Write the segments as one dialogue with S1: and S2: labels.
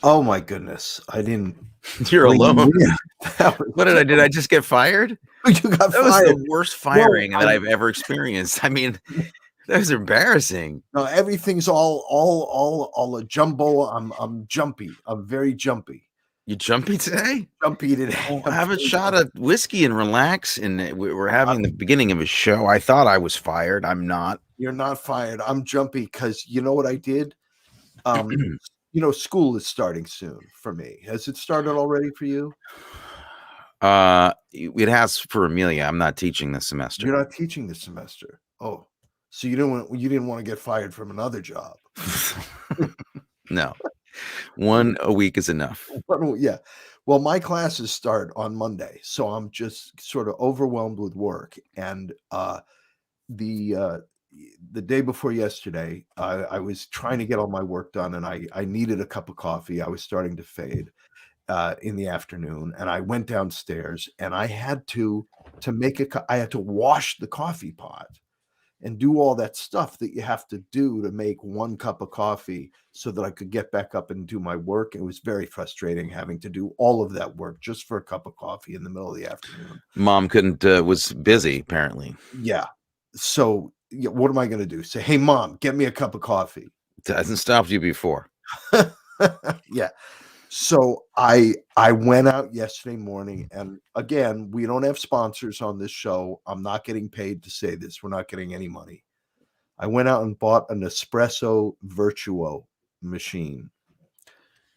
S1: Oh my goodness. I didn't
S2: You're
S1: bring you
S2: alone.
S1: in.
S2: What did I did? I just get fired?
S1: You got
S2: That was
S1: fired.
S2: the worst firing
S1: No,
S2: that I've ever experienced. I mean, that was embarrassing.
S1: No, everything's all a jumbo. I'm jumpy. I'm very jumpy.
S2: You jumpy today?
S1: Jumpy today.
S2: Well,
S1: I'm
S2: have a
S1: very
S2: shot
S1: jumpy.
S2: of whiskey and relax. And we're having the beginning of a show. I thought I was fired. I'm not.
S1: You're not fired. I'm jumpy because you know what I did? School is starting soon for me. Has it started already for you?
S2: It has for Amelia. I'm not teaching this semester.
S1: You're not teaching this semester. Oh, so you didn't want to get fired from another job.
S2: No, one a week is enough.
S1: Yeah. Well, my classes start on Monday, so I'm just sort of overwhelmed with work. And the day before yesterday, I was trying to get all my work done, and I needed a cup of coffee. I was starting to fade in the afternoon, and I went downstairs, and I had to wash the coffee pot and do all that stuff that you have to do to make one cup of coffee so that I could get back up and do my work. It was very frustrating having to do all of that work just for a cup of coffee in the middle of the afternoon.
S2: Mom was busy, apparently.
S1: Yeah. So what am I going to do? Say, hey, Mom, get me a cup of coffee.
S2: Hasn't stopped you before.
S1: Yeah. So I went out yesterday morning, and again, we don't have sponsors on this show. I'm not getting paid to say this. We're not getting any money. I went out and bought an espresso Virtuo machine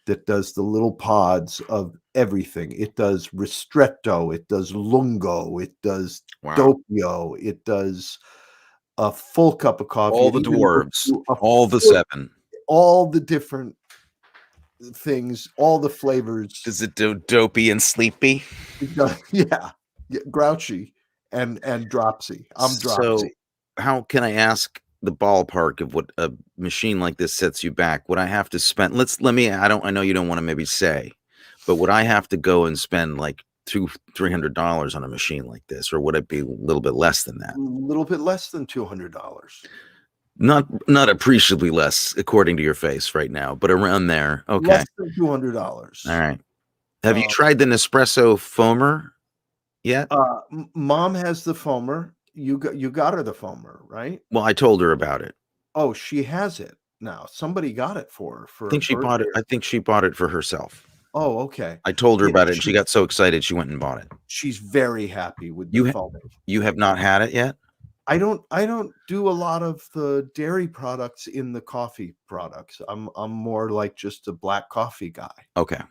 S1: that does the little pods of everything. It does ristretto, it does lungo, it does doppio, it does a full cup of coffee.
S2: All the dwarves, all the seven,
S1: all the different things, all the flavors.
S2: Does it do dopey and sleepy?
S1: Yeah, grouchy and dropsy. I'm dropsy.
S2: So how can I ask the ballpark of what a machine like this sets you back? Would I have to spend, I know you don't want to maybe say, but would I have to go and spend like $200-300 on a machine like this, or would it be a little bit less than that?
S1: A little bit less than $200.
S2: Not appreciably less, according to your face right now, but around there. Okay,
S1: less than $200.
S2: All right. Have you tried the Nespresso foamer yet?
S1: Mom has the foamer. You got her the foamer, right?
S2: Well, I told her about it.
S1: Oh, she has it now. Somebody got it for her.
S2: I think she bought it. I think she bought it for herself.
S1: Oh, okay.
S2: I told her about it, and she got so excited she went and bought it.
S1: She's very happy with the foamer.
S2: You have not had it yet?
S1: I don't do a lot of the dairy products in the coffee products. I'm more like just a black coffee guy.
S2: Okay.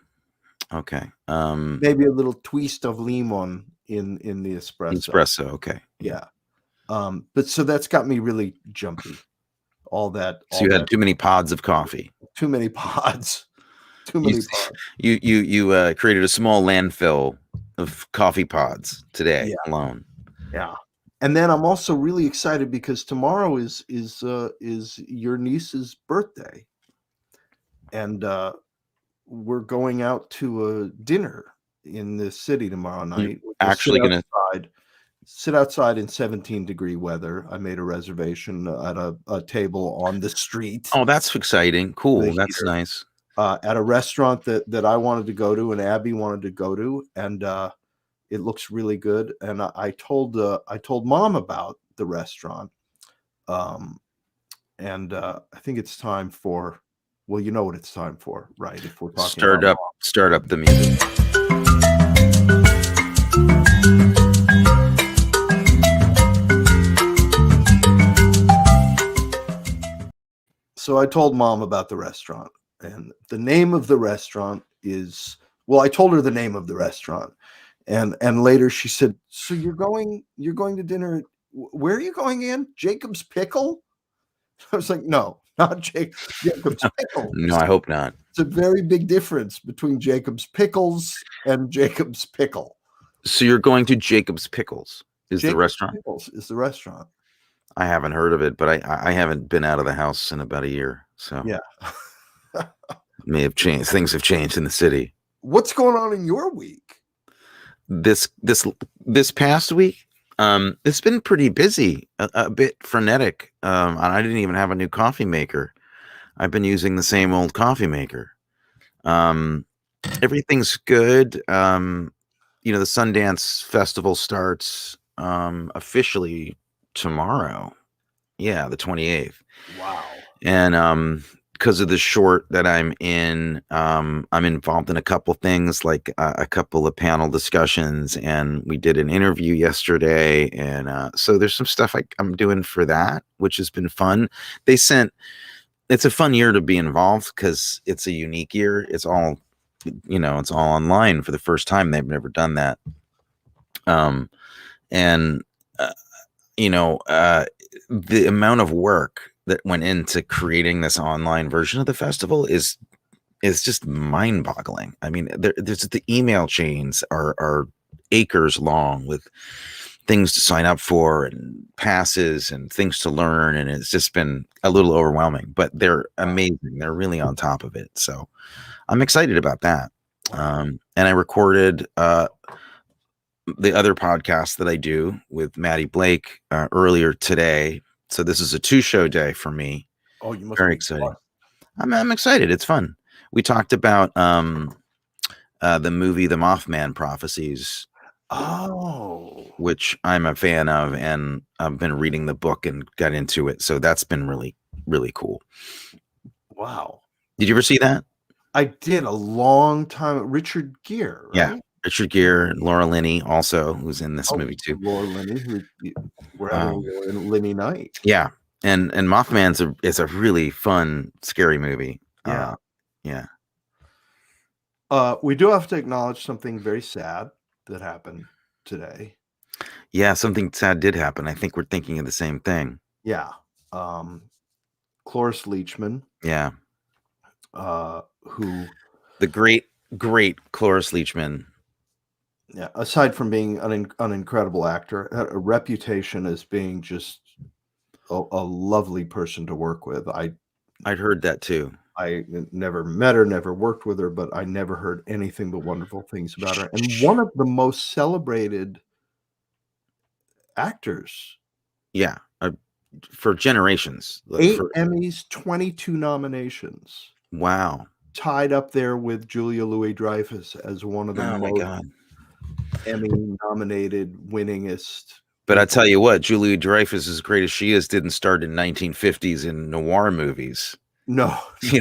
S1: Maybe a little twist of lemon in the espresso.
S2: Okay.
S1: Yeah. But so that's got me really jumpy. All that.
S2: So you had too many pods of coffee.
S1: Too many pods. Too many pods.
S2: You created a small landfill of coffee pods today alone.
S1: Yeah. And then I'm also really excited because tomorrow is your niece's birthday, and we're going out to a dinner in the city tomorrow night.
S2: Actually, going to
S1: sit outside in 17-degree weather. I made a reservation at a table on the street.
S2: Oh, that's exciting! Cool, that's nice.
S1: At a restaurant that I wanted to go to and Abby wanted to go to, and it looks really good. And I told Mom about the restaurant, and I think it's time for. Well, you know what it's time for, right? If we're talking
S2: start up the music.
S1: So I told Mom about the restaurant, and the name of the restaurant is. Well, I told her the name of the restaurant, and later she said, "So you're going to dinner? Where are you going in? Jacob's Pickle?" I was like, "No, not Jacob's Pickle."
S2: No, I hope not.
S1: It's a very big difference between Jacob's Pickles and Jacob's Pickle.
S2: So you're going to Jacob's Pickles? The restaurant?
S1: Pickles is the restaurant.
S2: I haven't heard of it, but I haven't been out of the house in about a year, so
S1: yeah,
S2: may have changed. Things have changed in the city.
S1: What's going on in your week?
S2: This past week, it's been pretty busy, a bit frenetic. And I didn't even have a new coffee maker. I've been using the same old coffee maker. Everything's good. The Sundance Festival starts officially tomorrow. Yeah, the 28th.
S1: Wow.
S2: And because of the short that I'm in, I'm involved in a couple things, like a couple of panel discussions, and we did an interview yesterday. And so there's some stuff I'm doing for that, which has been fun. It's a fun year to be involved because it's a unique year. It's all online for the first time. They've never done that. And uh, the amount of work that went into creating this online version of the festival is just mind-boggling. I mean, there's the email chains are acres long with things to sign up for and passes and things to learn, and it's just been a little overwhelming, but they're amazing. They're really on top of it, so I'm excited about that. And I recorded the other podcast that I do with Maddie Blake earlier today. So this is a 2-show day for me.
S1: Oh, you must
S2: Very
S1: be
S2: exciting. I'm excited. It's fun. We talked about the movie The Mothman Prophecies.
S1: Oh,
S2: Which I'm a fan of, and I've been reading the book and got into it. So that's been really, really cool.
S1: wow.
S2: Did you ever see that?
S1: I did a long time. Richard Gere, right?
S2: Yeah. Richard Gere and Laura Linney also, who's in this movie too.
S1: Laura Linney, who we're having in Linney Night.
S2: Yeah. And Mothman's is a really fun, scary movie.
S1: Yeah.
S2: Yeah.
S1: We do have to acknowledge something very sad that happened today.
S2: Yeah, something sad did happen. I think we're thinking of the same thing.
S1: Yeah. Cloris Leachman.
S2: Yeah.
S1: Who
S2: the great Cloris Leachman.
S1: Yeah, aside from being an incredible actor, had a reputation as being just a lovely person to work with. I'd
S2: heard that too.
S1: I never met her, never worked with her, but I never heard anything but wonderful things about her. And one of the most celebrated actors.
S2: Yeah, for generations.
S1: 8 Emmys, 22 nominations.
S2: Wow.
S1: Tied up there with Julia Louis-Dreyfus as one of the most Emmy-nominated winningest.
S2: But I tell you what, Julia Dreyfus, as great as she is, didn't start in 1950s in noir movies.
S1: No,
S2: she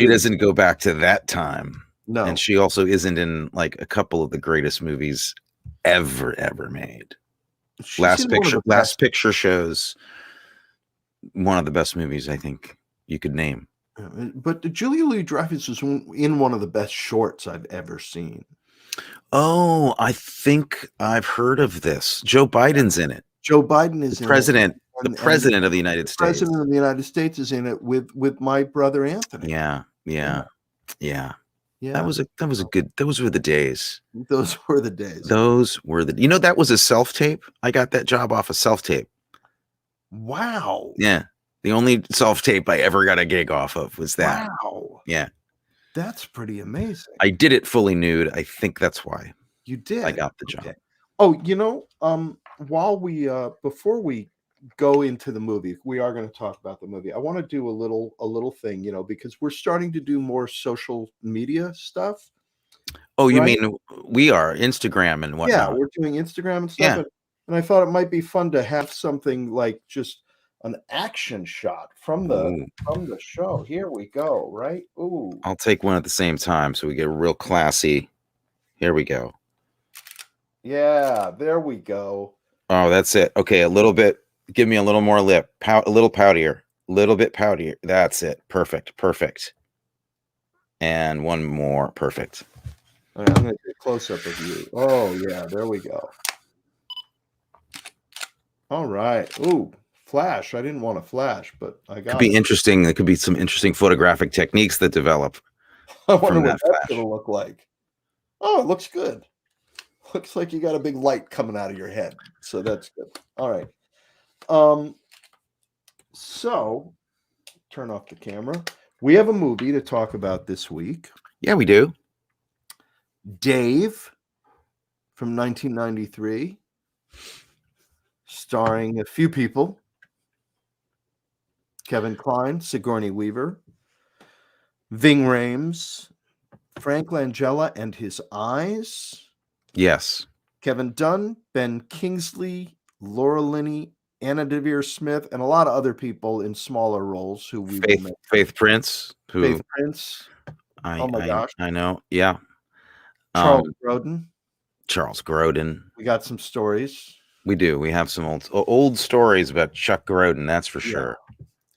S2: doesn't go back to that time.
S1: No,
S2: and she also isn't in like a couple of the greatest movies ever made. Last Picture shows one of the best movies I think you could name.
S1: But Julia Louis-Dreyfus is in one of the best shorts I've ever seen.
S2: Oh, I think I've heard of this. Joe Biden's in it.
S1: Joe Biden is
S2: the president. The president of the United States.
S1: The president of the United States is in it with my brother Anthony.
S2: Yeah. That was a good. Those were the days.
S1: Those were the days.
S2: That was a self-tape. I got that job off a self-tape.
S1: Wow.
S2: Yeah. The only self-tape I ever got a gig off of was that.
S1: Wow.
S2: Yeah.
S1: That's pretty amazing.
S2: I did it fully nude. I think that's why.
S1: You did.
S2: I got the job.
S1: Okay. Oh, while we before we go into the movie, we are going to talk about the movie. I want to do a little thing, because we're starting to do more social media stuff.
S2: Oh, you mean we are Instagram and whatnot?
S1: Yeah, we're doing Instagram and stuff. Yeah. And I thought it might be fun to have something like just an action shot from the show. Here we go, right? Ooh.
S2: I'll take one at the same time so we get real classy. Here we go.
S1: Yeah, there we go.
S2: Oh, that's it. Okay, a little bit. Give me a little more lip. A little poutier. A little bit poutier. That's it. Perfect. And one more. Perfect.
S1: All right, I'm going to get a close-up of you. Oh, yeah, there we go. All right. Ooh. Flash. I didn't want to flash, but I got it.
S2: Could be interesting. There could be some interesting photographic techniques that develop.
S1: I wonder what that's going to look like. Oh, it looks good. Looks like you got a big light coming out of your head. So that's good. All right. So turn off the camera. We have a movie to talk about this week.
S2: Yeah, we do.
S1: Dave from 1993, starring a few people. Kevin Kline, Sigourney Weaver, Ving Rhames, Frank Langella and His Eyes,
S2: Yes.
S1: Kevin Dunn, Ben Kingsley, Laura Linney, Anna Devere Smith, and a lot of other people in smaller roles who we will mention.
S2: Faith Prince, who
S1: Faith Prince. Oh my gosh.
S2: I know. Yeah.
S1: Charles Grodin.
S2: Charles Grodin.
S1: We got some stories.
S2: We do. We have some old stories about Chuck Grodin, that's for sure.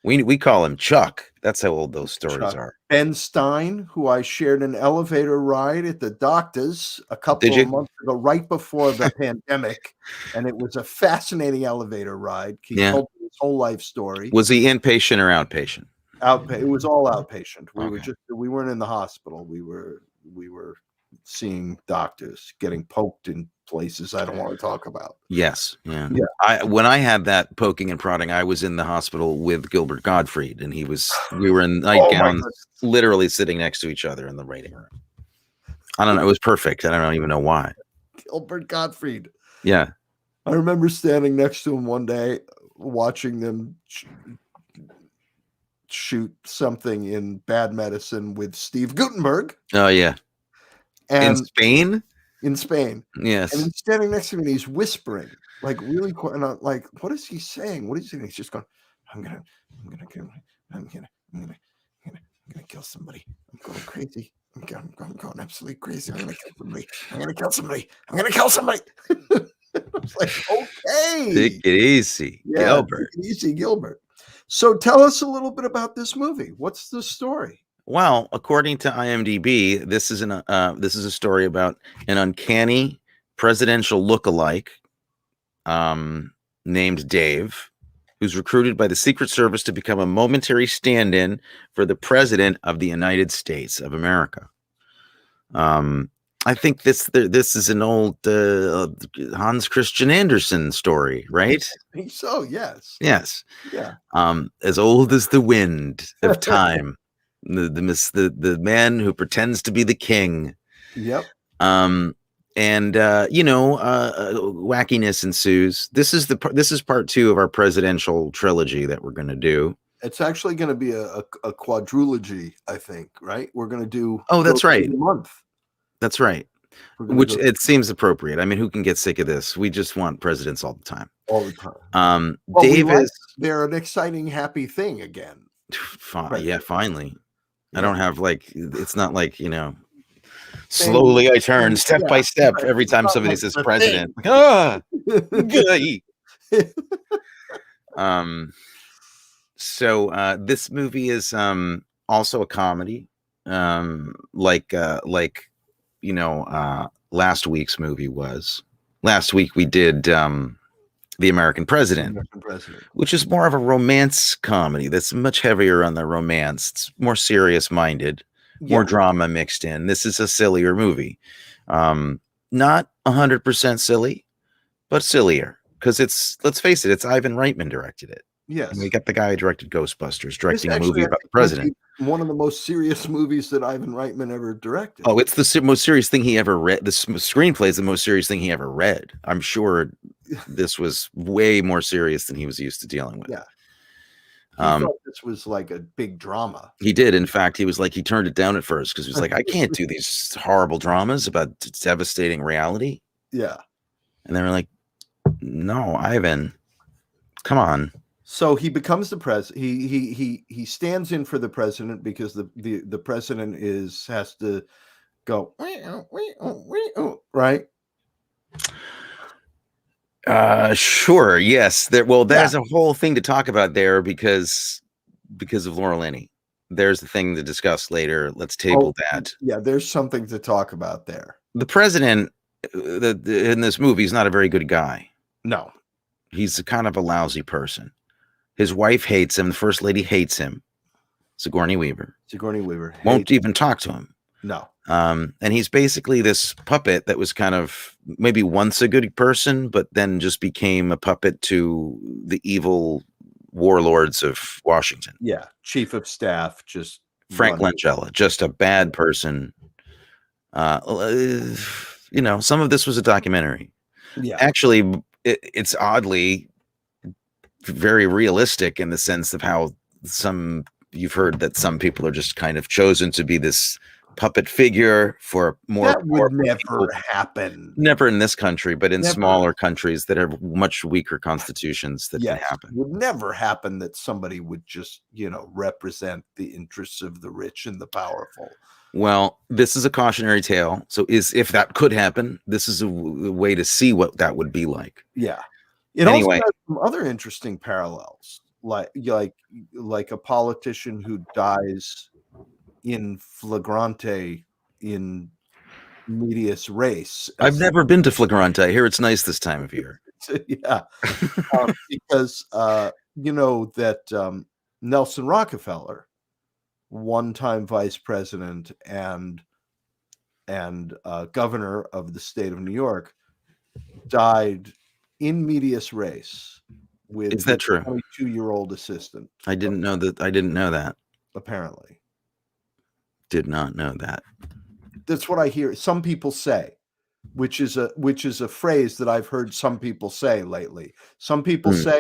S2: We call him Chuck. That's how old those stories are.
S1: Ben Stein, who I shared an elevator ride at the doctor's a couple of months ago, right before the pandemic, and it was a fascinating elevator ride. He told me his whole life story.
S2: Was he inpatient or outpatient?
S1: It was all outpatient. We weren't in the hospital. We were seeing doctors, getting poked in places I don't want to talk about.
S2: Yes. Yeah. When I had that poking and prodding, I was in the hospital with Gilbert Gottfried, and we were in nightgowns, literally sitting next to each other in the waiting room. I don't know. It was perfect. I don't even know why.
S1: Gilbert Gottfried.
S2: Yeah.
S1: I remember standing next to him one day, watching them shoot something in Bad Medicine with Steve Guttenberg.
S2: Oh, yeah.
S1: And
S2: in Spain? Yes.
S1: And he's standing next to me and he's whispering, like really quiet. And I'm like, what is he saying? What is he saying? He's just going, I'm gonna kill somebody. I'm going crazy. I'm going absolutely crazy. I'm gonna kill somebody. I was like, okay.
S2: Take it easy, Gilbert.
S1: Take it easy, Gilbert. So tell us a little bit about this movie. What's the story?
S2: Well, according to IMDb, this is a story about an uncanny presidential lookalike named Dave, who's recruited by the Secret Service to become a momentary stand-in for the President of the United States of America. I think this is an old Hans Christian Andersen story, right?
S1: I think so. Yes.
S2: Yes.
S1: Yeah.
S2: As old as the wind of time. The man who pretends to be the king.
S1: Yep.
S2: Wackiness ensues. This is part 2 of our presidential trilogy that we're going to do.
S1: It's actually going to be a quadrilogy, I think. Right? We're going to do.
S2: Oh, that's right.
S1: Month.
S2: That's right. Which it seems appropriate. I mean, who can get sick of this? We just want presidents all the time.
S1: All the time. They're an exciting, happy thing again.
S2: Yeah, finally. I don't have it's not like, slowly I turn step by step every time somebody says president. So this movie is also a comedy, last week's movie was. Last week we did The American President, which is more of a romance comedy that's much heavier on the romance. It's more serious minded, more drama mixed in. This is a sillier movie. Not 100% silly, but sillier, because let's face it, it's Ivan Reitman directed it.
S1: Yes.
S2: And we got the guy who directed Ghostbusters directing a movie about the president.
S1: One of the most serious movies that Ivan Reitman ever directed.
S2: Oh, it's the most serious thing he ever read. The screenplay is the most serious thing he ever read. I'm sure this was way more serious than he was used to dealing with.
S1: Yeah. He thought this was like a big drama.
S2: He did. In fact, he turned it down at first because he was like, I can't do these horrible dramas about devastating reality.
S1: Yeah.
S2: And they were like, no, Ivan, come on.
S1: So he becomes the president. He stands in for the president because the president has to go right.
S2: Sure. Yes. There's a whole thing to talk about there because of Laura Linney. There's the thing to discuss later. Let's table that.
S1: Yeah, there's something to talk about there.
S2: The president in this movie is not a very good guy.
S1: No,
S2: he's kind of a lousy person. His wife hates him. The first lady hates him. Sigourney Weaver. Won't even talk to him.
S1: No.
S2: And he's basically this puppet that was kind of maybe once a good person, but then just became a puppet to the evil warlords of Washington.
S1: Yeah. Chief of staff, just
S2: Frank Langella, just a bad person. Some of this was a documentary.
S1: Yeah.
S2: Actually, it's oddly very realistic in the sense of how you've heard that some people are just kind of chosen to be this puppet figure for more
S1: That would
S2: powerful
S1: never
S2: people.
S1: happen.
S2: Never in this country, but in
S1: Never.
S2: smaller countries that have much weaker constitutions that can happen.
S1: Would never happen that somebody would just, represent the interests of the rich and the powerful.
S2: Well, this is a cautionary tale. So if that could happen, this is a way to see what that would be like.
S1: Yeah. It also has some other interesting parallels, like a politician who dies in flagrante in medias res.
S2: I've never been to Flagrante. I hear it's nice this time of year.
S1: Yeah. Because you know that Nelson Rockefeller, one-time vice president and governor of the state of New York, died in medias res with
S2: Is that true?
S1: 22-year-old assistant.
S2: I didn't know that. I didn't know that.
S1: Apparently.
S2: Did not know that.
S1: That's what I hear some people say, which is a phrase that I've heard some people say lately. Some people say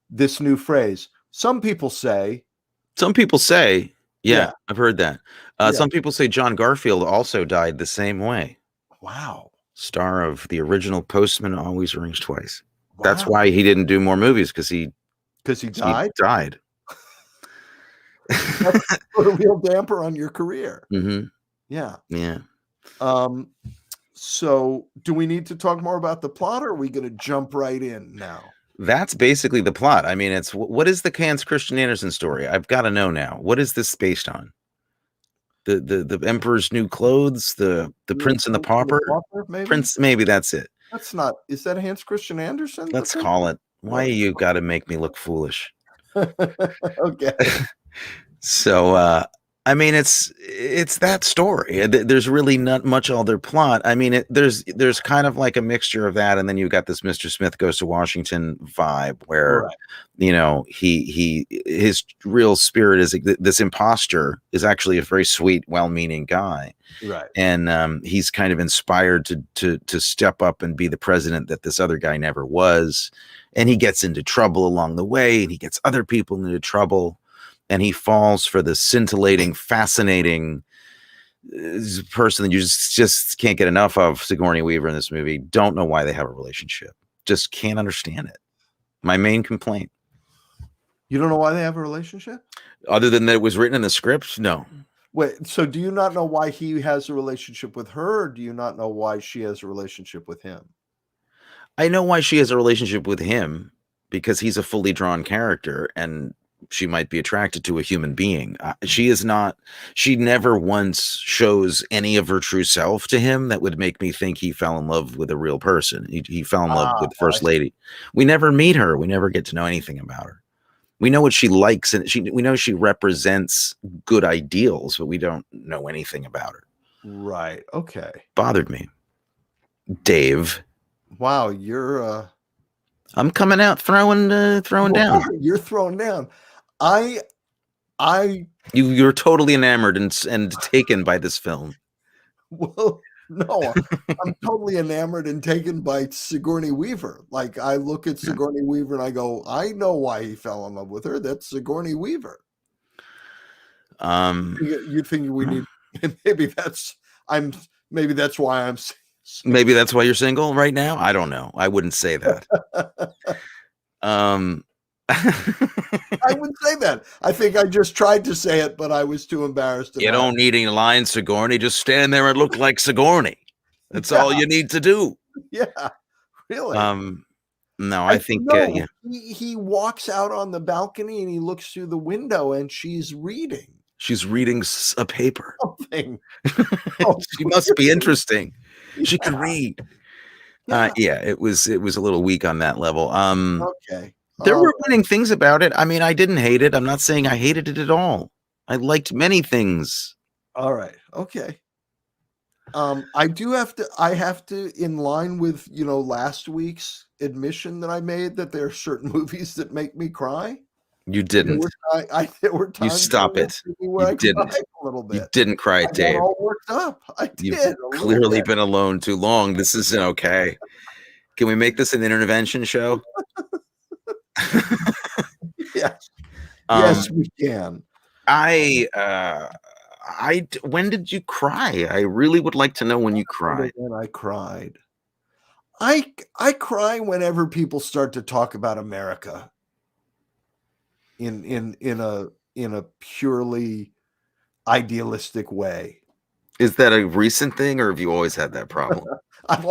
S1: this new phrase. Some people say,
S2: yeah. I've heard that. Some people say John Garfield also died the same way.
S1: Wow.
S2: Star of the original Postman Always Rings Twice. Wow. That's why he didn't do more movies, because he died.
S1: That's put a real damper on your career.
S2: Mm-hmm.
S1: Yeah.
S2: Yeah.
S1: So do we need to talk more about the plot, or are we going to jump right in now?
S2: That's basically the plot. I mean, it's what is the Hans Christian Andersen story? I've got to know now. What is this based on? The Emperor's New Clothes, the Prince and the Pauper?
S1: Maybe?
S2: Prince, maybe that's it.
S1: That's not. Is that Hans Christian Andersen?
S2: Let's call it. Why you got to make me look foolish?
S1: Okay.
S2: So, I mean, it's that story. There's really not much other plot. I mean, there's kind of like a mixture of that, and then you've got this Mr. Smith Goes to Washington vibe, where his real spirit is this imposter is actually a very sweet, well-meaning guy,
S1: right?
S2: And he's kind of inspired to step up and be the president that this other guy never was, and he gets into trouble along the way, and he gets other people into trouble. And he falls for the scintillating, fascinating person that you just can't get enough of, Sigourney Weaver in this movie. Don't know why they have a relationship. Just can't understand it. My main complaint.
S1: You don't know why they have a relationship?
S2: Other than that it was written in the script? No.
S1: Wait, so do you not know why he has a relationship with her, or do you not know why she has a relationship with him?
S2: I know why she has a relationship with him, because he's a fully drawn character, and she might be attracted to a human being. She never once shows any of her true self to him that would make me think he fell in love with a real person. He fell in love with the First Lady. We never meet her. We never get to know anything about her. We know what she likes, and we know she represents good ideals, but we don't know anything about her.
S1: Right. Okay.
S2: Bothered me. Dave.
S1: Wow, you're
S2: I'm coming out throwing down.
S1: You're throwing down.
S2: You're totally enamored and taken by this film.
S1: Well, no, I'm totally enamored and taken by Sigourney Weaver. Like, I look at Sigourney Weaver and I go, I know why he fell in love with her. That's Sigourney Weaver. You'd think we need, maybe that's why I'm single.
S2: Maybe that's why you're single right now. I don't know. I wouldn't say that.
S1: I wouldn't say that. I think I just tried to say it, but I was too embarrassed.
S2: You don't need any lines, Sigourney. Just stand there and look like Sigourney. That's all you need to do.
S1: Yeah, really.
S2: No, I think
S1: he walks out on the balcony and he looks through the window and she's reading.
S2: She's reading a paper.
S1: Something.
S2: She must be interesting. She can read. It was a little weak on that level.
S1: Okay.
S2: There were winning things about it. I mean, I didn't hate it. I'm not saying I hated it at all. I liked many things.
S1: All right. Okay. I have to, in line with, last week's admission that I made, that there are certain movies that make me cry.
S2: You didn't.
S1: There were times.
S2: You stop it. You didn't.
S1: A little bit.
S2: You didn't cry, Dave.
S1: I got all worked up. I did.
S2: You've clearly been alone too long. This isn't okay. Can we make this an intervention show?
S1: Yes. Yes, we can.
S2: I When did you cry? I really would like to know when you cried.
S1: When I cried. I cry whenever people start to talk about America in a purely idealistic way.
S2: Is that a recent thing, or have you always had that problem?
S1: I've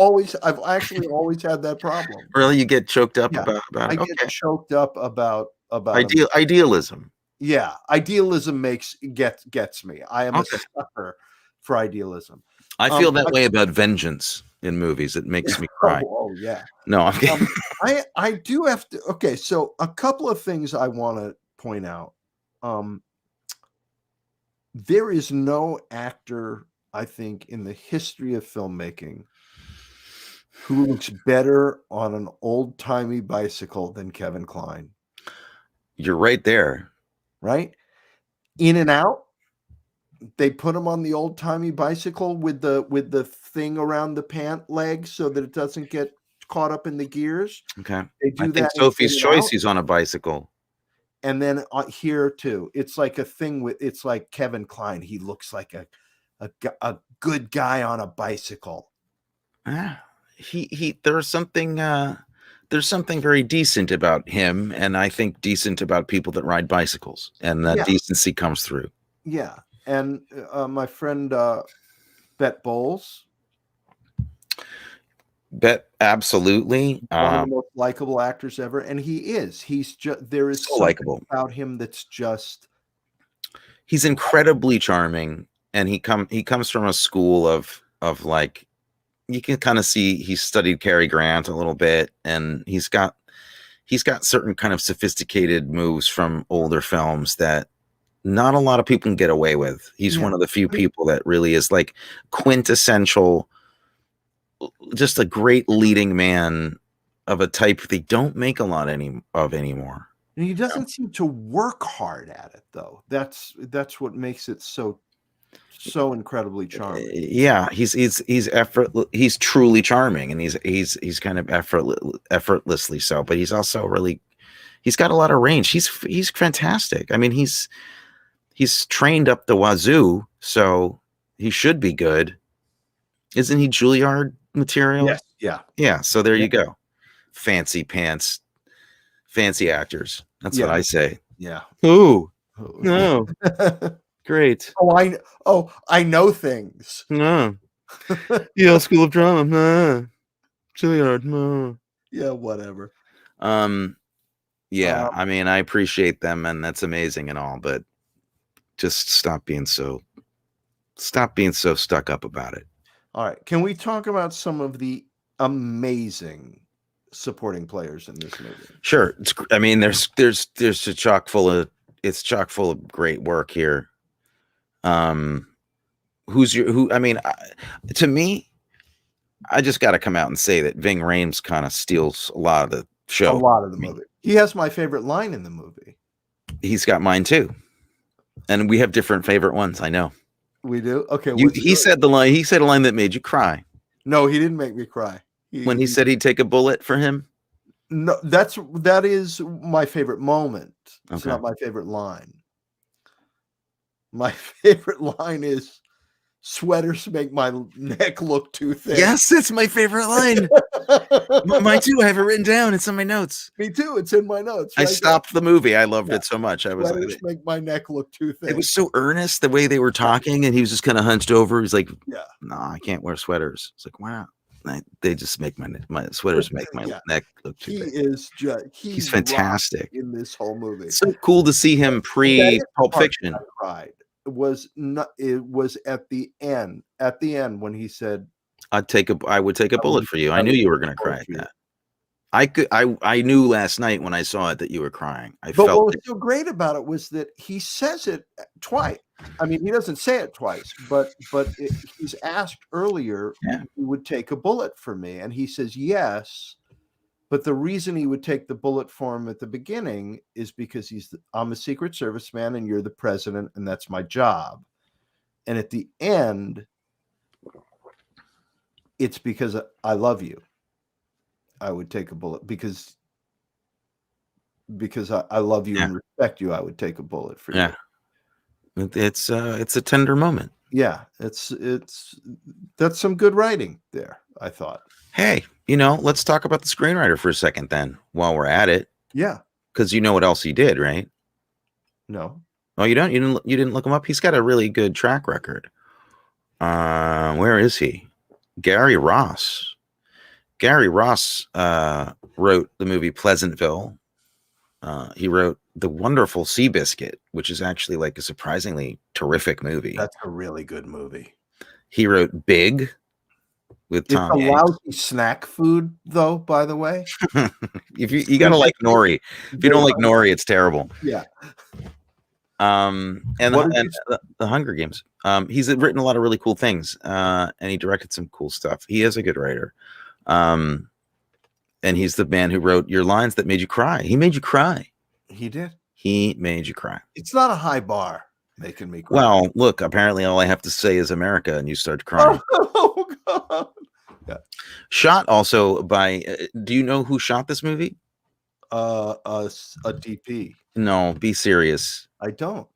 S1: actually always had that problem.
S2: Really, you get choked up
S1: Yeah,
S2: about
S1: I
S2: it?
S1: get
S2: Okay.
S1: choked up about America.
S2: Idealism.
S1: Yeah, idealism gets me. I am a
S2: Okay.
S1: sucker for idealism.
S2: I feel that way about vengeance in movies. It makes me cry.
S1: Yeah.
S2: No, I'm kidding.
S1: I do have to. Okay, so a couple of things I want to point out. There is no actor, I think, in the history of filmmaking who looks better on an old-timey bicycle than Kevin Kline.
S2: You're right there.
S1: Right? In and Out, they put him on the old-timey bicycle with the thing around the pant leg so that it doesn't get caught up in the gears.
S2: Okay.
S1: They
S2: I
S1: do
S2: think
S1: that in
S2: Sophie's
S1: In and
S2: Choice,
S1: Out.
S2: he's on a bicycle.
S1: And then here too, it's like a thing with it's like Kevin Kline. He looks like a good guy on a bicycle.
S2: There's something very decent about him, and I think decent about people that ride bicycles, and that decency comes through.
S1: Yeah, and my friend Bet Bowles.
S2: Bet absolutely.
S1: One of the most likable actors ever, and he is. He's just there is
S2: So
S1: something
S2: likable
S1: about him that's just.
S2: He's incredibly charming, and he comes from a school of like, you can kind of see he studied Cary Grant a little bit, and he's got certain kind of sophisticated moves from older films that not a lot of people can get away with. He's one of the few people that really is like quintessential, just a great leading man of a type they don't make a lot anymore.
S1: And he doesn't seem to work hard at it, though. That's what makes it so incredibly charming.
S2: Yeah, he's truly charming, and he's kind of effortlessly so. But he's also he's got a lot of range. He's fantastic. I mean, he's trained up the wazoo, so he should be good. Isn't he Juilliard material?
S1: Yes. Yeah.
S2: Yeah. So there you go. Fancy pants, fancy actors. That's what I say.
S1: Yeah.
S2: Ooh. No. Great.
S1: I know things.
S2: No. Yale School of Drama. No. Juilliard. No.
S1: Yeah, whatever.
S2: Yeah, I mean, I appreciate them, and that's amazing and all, but just stop being so stuck up about it.
S1: All right. Can we talk about some of the amazing supporting players in this movie?
S2: Sure. I mean, there's a chock full of great work here. To me, I just got to come out and say that Ving Rhames kind of steals a lot of the show.
S1: A lot of the movie. He has my favorite line in the movie.
S2: He's got mine too. And we have different favorite ones, I know.
S1: We do? Okay.
S2: He said a line that made you cry.
S1: No, he didn't make me cry.
S2: When he said he'd take a bullet for him?
S1: No, that is my favorite moment. It's not my favorite line. My favorite line is, "Sweaters make my neck look too thin."
S2: Yes, it's my favorite line. Mine too. I have it written down. It's on my notes.
S1: Me too. It's in my notes.
S2: I stopped the movie. I loved it so much.
S1: Sweaters make my neck look too thin.
S2: It was so earnest the way they were talking, and he was just kind of hunched over. He's like,
S1: "No,
S2: I can't wear sweaters." It's like, wow. They just make my sweaters make my neck look too big.
S1: He's
S2: fantastic
S1: in this whole movie.
S2: It's so cool to see him pre Pulp Fiction.
S1: It was at the end when he said,
S2: I would take a bullet for you. I knew you were going to cry at that. I knew last night when I saw it that you were crying. But
S1: what was so great about it was that he says it twice. I mean, he doesn't say it twice, but he's asked earlier if he would take a bullet for me, and he says yes. But the reason he would take the bullet for him at the beginning is because I'm a Secret Service man, and you're the president, and that's my job. And at the end, it's because I love you. I would take a bullet because I love you and respect you. I would take a bullet for you.
S2: It's a tender moment.
S1: Yeah, it's that's some good writing there, I thought.
S2: Hey, let's talk about the screenwriter for a second then, while we're at it,
S1: Yeah.
S2: because you know what else he did, right?
S1: No.
S2: Oh, you don't? You didn't look him up? He's got a really good track record. Where is he? Gary Ross. Gary Ross wrote the movie Pleasantville. He wrote the wonderful Seabiscuit, which is actually like a surprisingly terrific movie.
S1: That's a really good movie.
S2: He wrote Big with
S1: It's
S2: Tom
S1: a
S2: Hanks.
S1: lousy snack food, though, by the way.
S2: If you gotta like nori. If you don't like nori, it's terrible.
S1: Yeah.
S2: And the Hunger Games. He's written a lot of really cool things, and he directed some cool stuff. He is a good writer. And he's the man who wrote Your Lines That Made You Cry. He made you cry.
S1: He did.
S2: He made you cry.
S1: It's not a high bar making me cry.
S2: Well, look, apparently all I have to say is America, and you start crying.
S1: Oh, God. Yeah.
S2: Shot also by, do you know who shot this movie?
S1: A DP.
S2: No, be serious.
S1: I don't.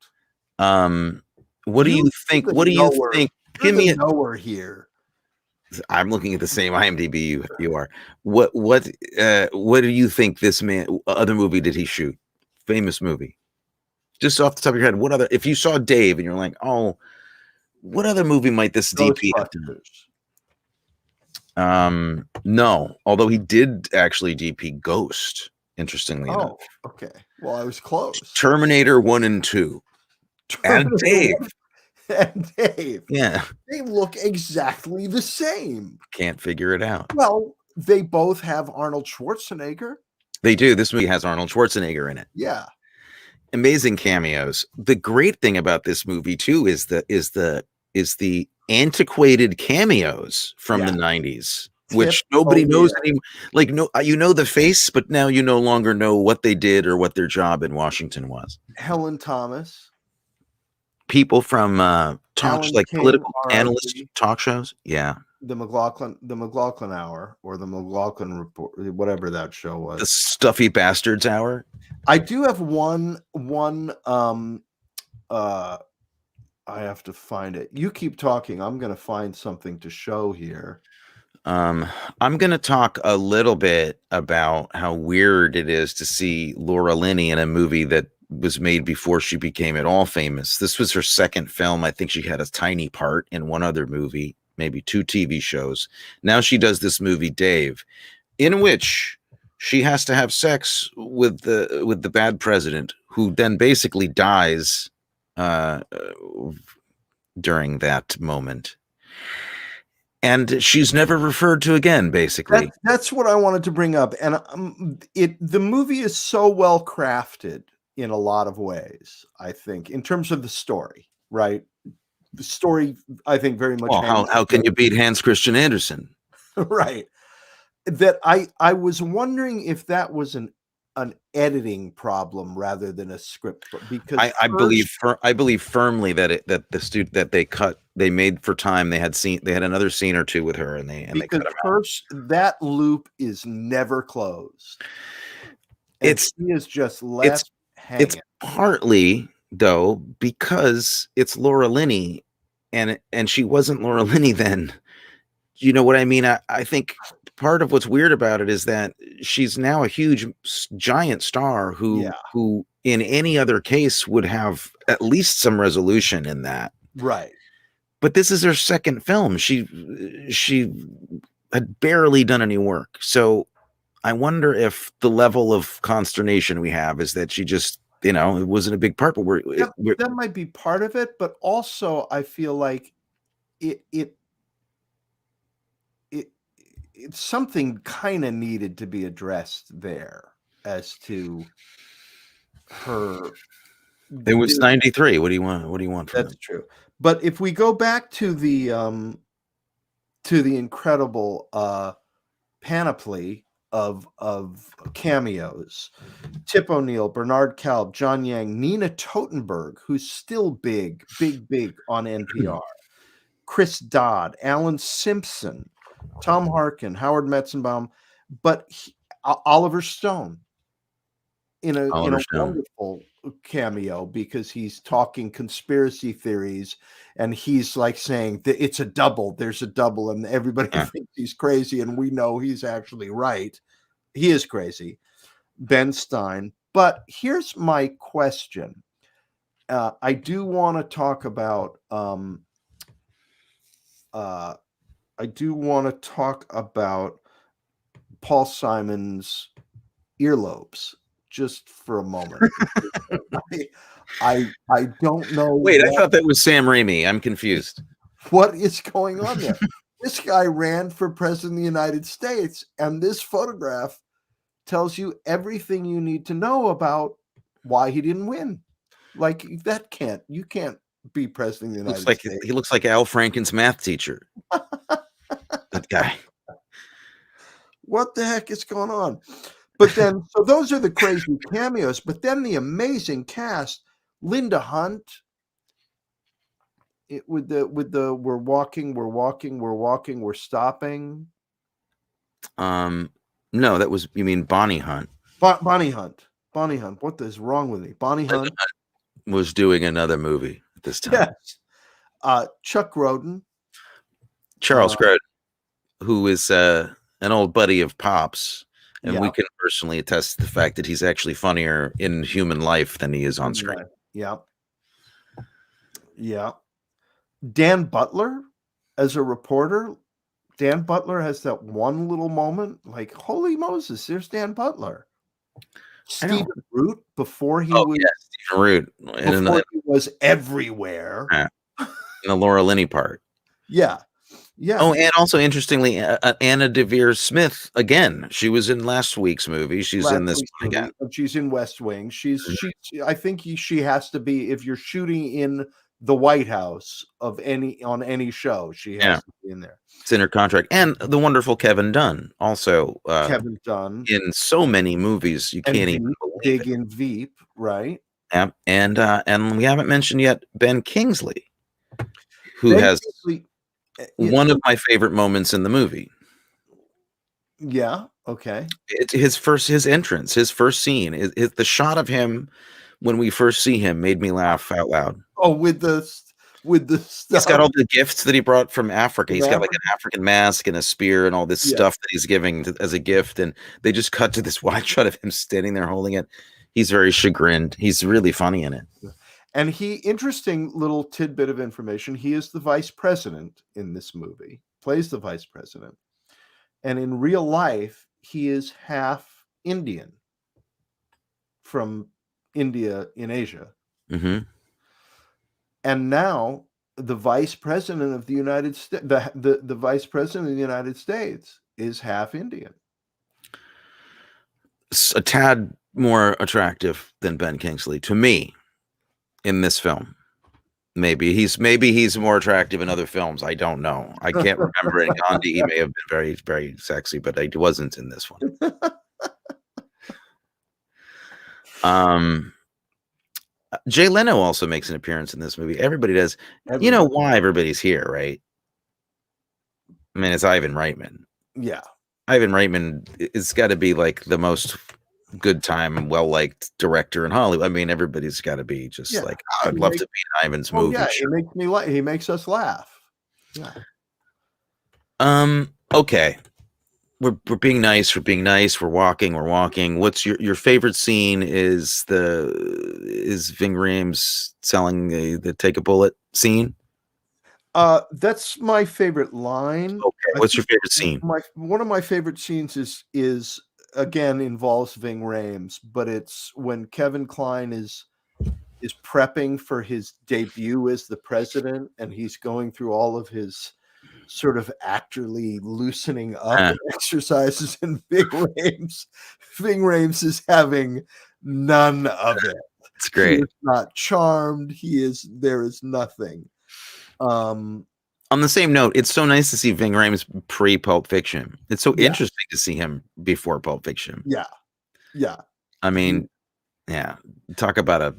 S2: What do you think? What do you think?
S1: Give me a knower here.
S2: I'm looking at the same IMDb you are. What do you think this other movie did he shoot? Famous movie. Just off the top of your head, what other, if you saw Dave and you're like, oh, what other movie might this DP have done? No, although he did actually DP Ghost, interestingly enough.
S1: Okay. Well, I was close.
S2: Terminator 1 and 2. And Dave.
S1: And Dave.
S2: Yeah.
S1: They look exactly the same.
S2: Can't figure it out.
S1: Well, they both have Arnold Schwarzenegger. They
S2: do. This movie has Arnold Schwarzenegger in it.
S1: Yeah.
S2: Amazing cameos. The great thing about this movie too is the antiquated cameos from the 90s, which nobody knows anymore. Like, no, you know the face, but now you no longer know what they did or what their job in Washington was.
S1: Helen Thomas.
S2: People from political analyst talk shows. Yeah.
S1: The McLaughlin Hour, or the McLaughlin Report, whatever that show was.
S2: The Stuffy Bastards Hour.
S1: I do have one I have to find it. You keep talking. I'm going to find something to show here.
S2: I'm going to talk a little bit about how weird it is to see Laura Linney in a movie that was made before she became at all famous. This was her second film. I think she had a tiny part in one other movie, maybe 2 TV shows. Now she does this movie, Dave, in which she has to have sex with the bad president, who then basically dies during that moment. And she's never referred to again, basically.
S1: That's what I wanted to bring up. And the movie is so well crafted in a lot of ways, I think, in terms of the story, right? The story, I think, very much.
S2: Well, how can you beat Hans Christian Andersen?
S1: Right. That I was wondering if that was an editing problem rather than a script, because
S2: I believe firmly that they made for time. They had another scene or two with her, and they cut them out.
S1: That loop is never closed. And she is just left hanging.
S2: It's partly though because it's Laura Linney, and she wasn't Laura Linney then. You know what I mean? I think part of what's weird about it is that she's now a huge, giant star who in any other case would have at least some resolution in that.
S1: Right.
S2: But this is her second film. She had barely done any work. So I wonder if the level of consternation we have is that she just, it wasn't a big part, but
S1: that might be part of it. But also I feel like it's something kind of needed to be addressed there as to her.
S2: It was 93. What do you want? What do you want from
S1: That's true. But if we go back to the incredible panoply of cameos, Tip O'Neill, Bernard Kalb, John Yang, Nina Totenberg, who's still big on NPR, Chris Dodd, Alan Simpson, Tom Harkin, Howard Metzenbaum, but Oliver Stone in a wonderful cameo because he's talking conspiracy theories and he's like saying that it's a double, there's a double, and everybody
S2: Yeah.
S1: thinks he's crazy, and we know he's actually right. He is crazy, Ben Stein. But here's my question. I do want to talk about Paul Simon's earlobes just for a moment. I don't know.
S2: Wait, I thought that was Sam Raimi. I'm confused.
S1: What is going on there. This guy ran for president of the United States, and this photograph tells you everything you need to know about why he didn't win. Like you can't be president of the United States.
S2: He looks like Al Franken's math teacher. That guy.
S1: What the heck is going on? But then, so those are the crazy cameos. But then the amazing cast: Linda Hunt. With the we're walking, we're stopping.
S2: No, that was, you mean Bonnie Hunt.
S1: Bonnie Hunt. What is wrong with me? Bonnie Hunt
S2: was doing another movie at this time.
S1: Yes. Chuck Grodin.
S2: Charles Grodin, who is an old buddy of Pop's, and
S1: Yeah.
S2: we can personally attest to the fact that he's actually funnier in human life than he is on screen.
S1: Yeah. Yeah. Dan Butler as a reporter. Dan Butler has that one little moment, like, holy Moses, there's Dan Butler. Stephen Root before he was
S2: Stephen Root.
S1: Before he was everywhere.
S2: In the Laura Linney part.
S1: Yeah. Yeah.
S2: Oh, and also interestingly, Anna Devere Smith again. She was in last week's movie. She's in this one again.
S1: She's in West Wing. I think she has to be, if you're shooting in the White House on any show, she has to be in there.
S2: It's in her contract. And the wonderful Kevin Dunn, also
S1: Kevin Dunn
S2: in so many movies you can't even believe
S1: it. In Veep, right?
S2: Yeah, and we haven't mentioned yet Ben Kingsley, who has one of my favorite moments in the movie.
S1: Yeah. Okay.
S2: It's his entrance, his first scene. The shot of him when we first see him made me laugh out loud.
S1: Oh, with the stuff.
S2: He's got all the gifts that he brought from Africa. He's got like an African mask and a spear and all this stuff that he's giving as a gift. And they just cut to this wide shot of him standing there holding it. He's very chagrined. He's really funny in it.
S1: And interesting little tidbit of information. He is the vice president in this movie, plays the vice president. And in real life, he is half Indian from India in Asia.
S2: Mm-hmm.
S1: And now the vice president of the United States, the vice president of the United States is half Indian.
S2: A tad more attractive than Ben Kingsley to me in this film. Maybe he's more attractive in other films. I don't know. I can't remember. In Gandhi, he may have been very, very sexy, but he wasn't in this one. Jay Leno also makes an appearance in this movie. Everybody does. You know why everybody's here, right? I mean, it's Ivan Reitman.
S1: Yeah. Ivan
S2: Reitman, it's got to be like the most good time, well-liked director in Hollywood. I mean, everybody's got to be just like, I'd love to be in Ivan's movie.
S1: Yeah, he makes us laugh. Yeah.
S2: Okay. We're being nice. We're walking. What's your favorite scene? Is Ving Rhames selling the take a bullet scene?
S1: That's my favorite line.
S2: Okay. What's your favorite scene?
S1: One of my favorite scenes is again involves Ving Rhames, but it's when Kevin Kline is prepping for his debut as the president, and he's going through all of his sort of actorly loosening up exercises, and Ving Rhames is having none of it.
S2: It's great.
S1: He is not charmed. There is nothing.
S2: On the same note, it's so nice to see Ving Rhames pre-Pulp Fiction. It's so interesting to see him before Pulp Fiction.
S1: Yeah. Yeah.
S2: I mean, talk about a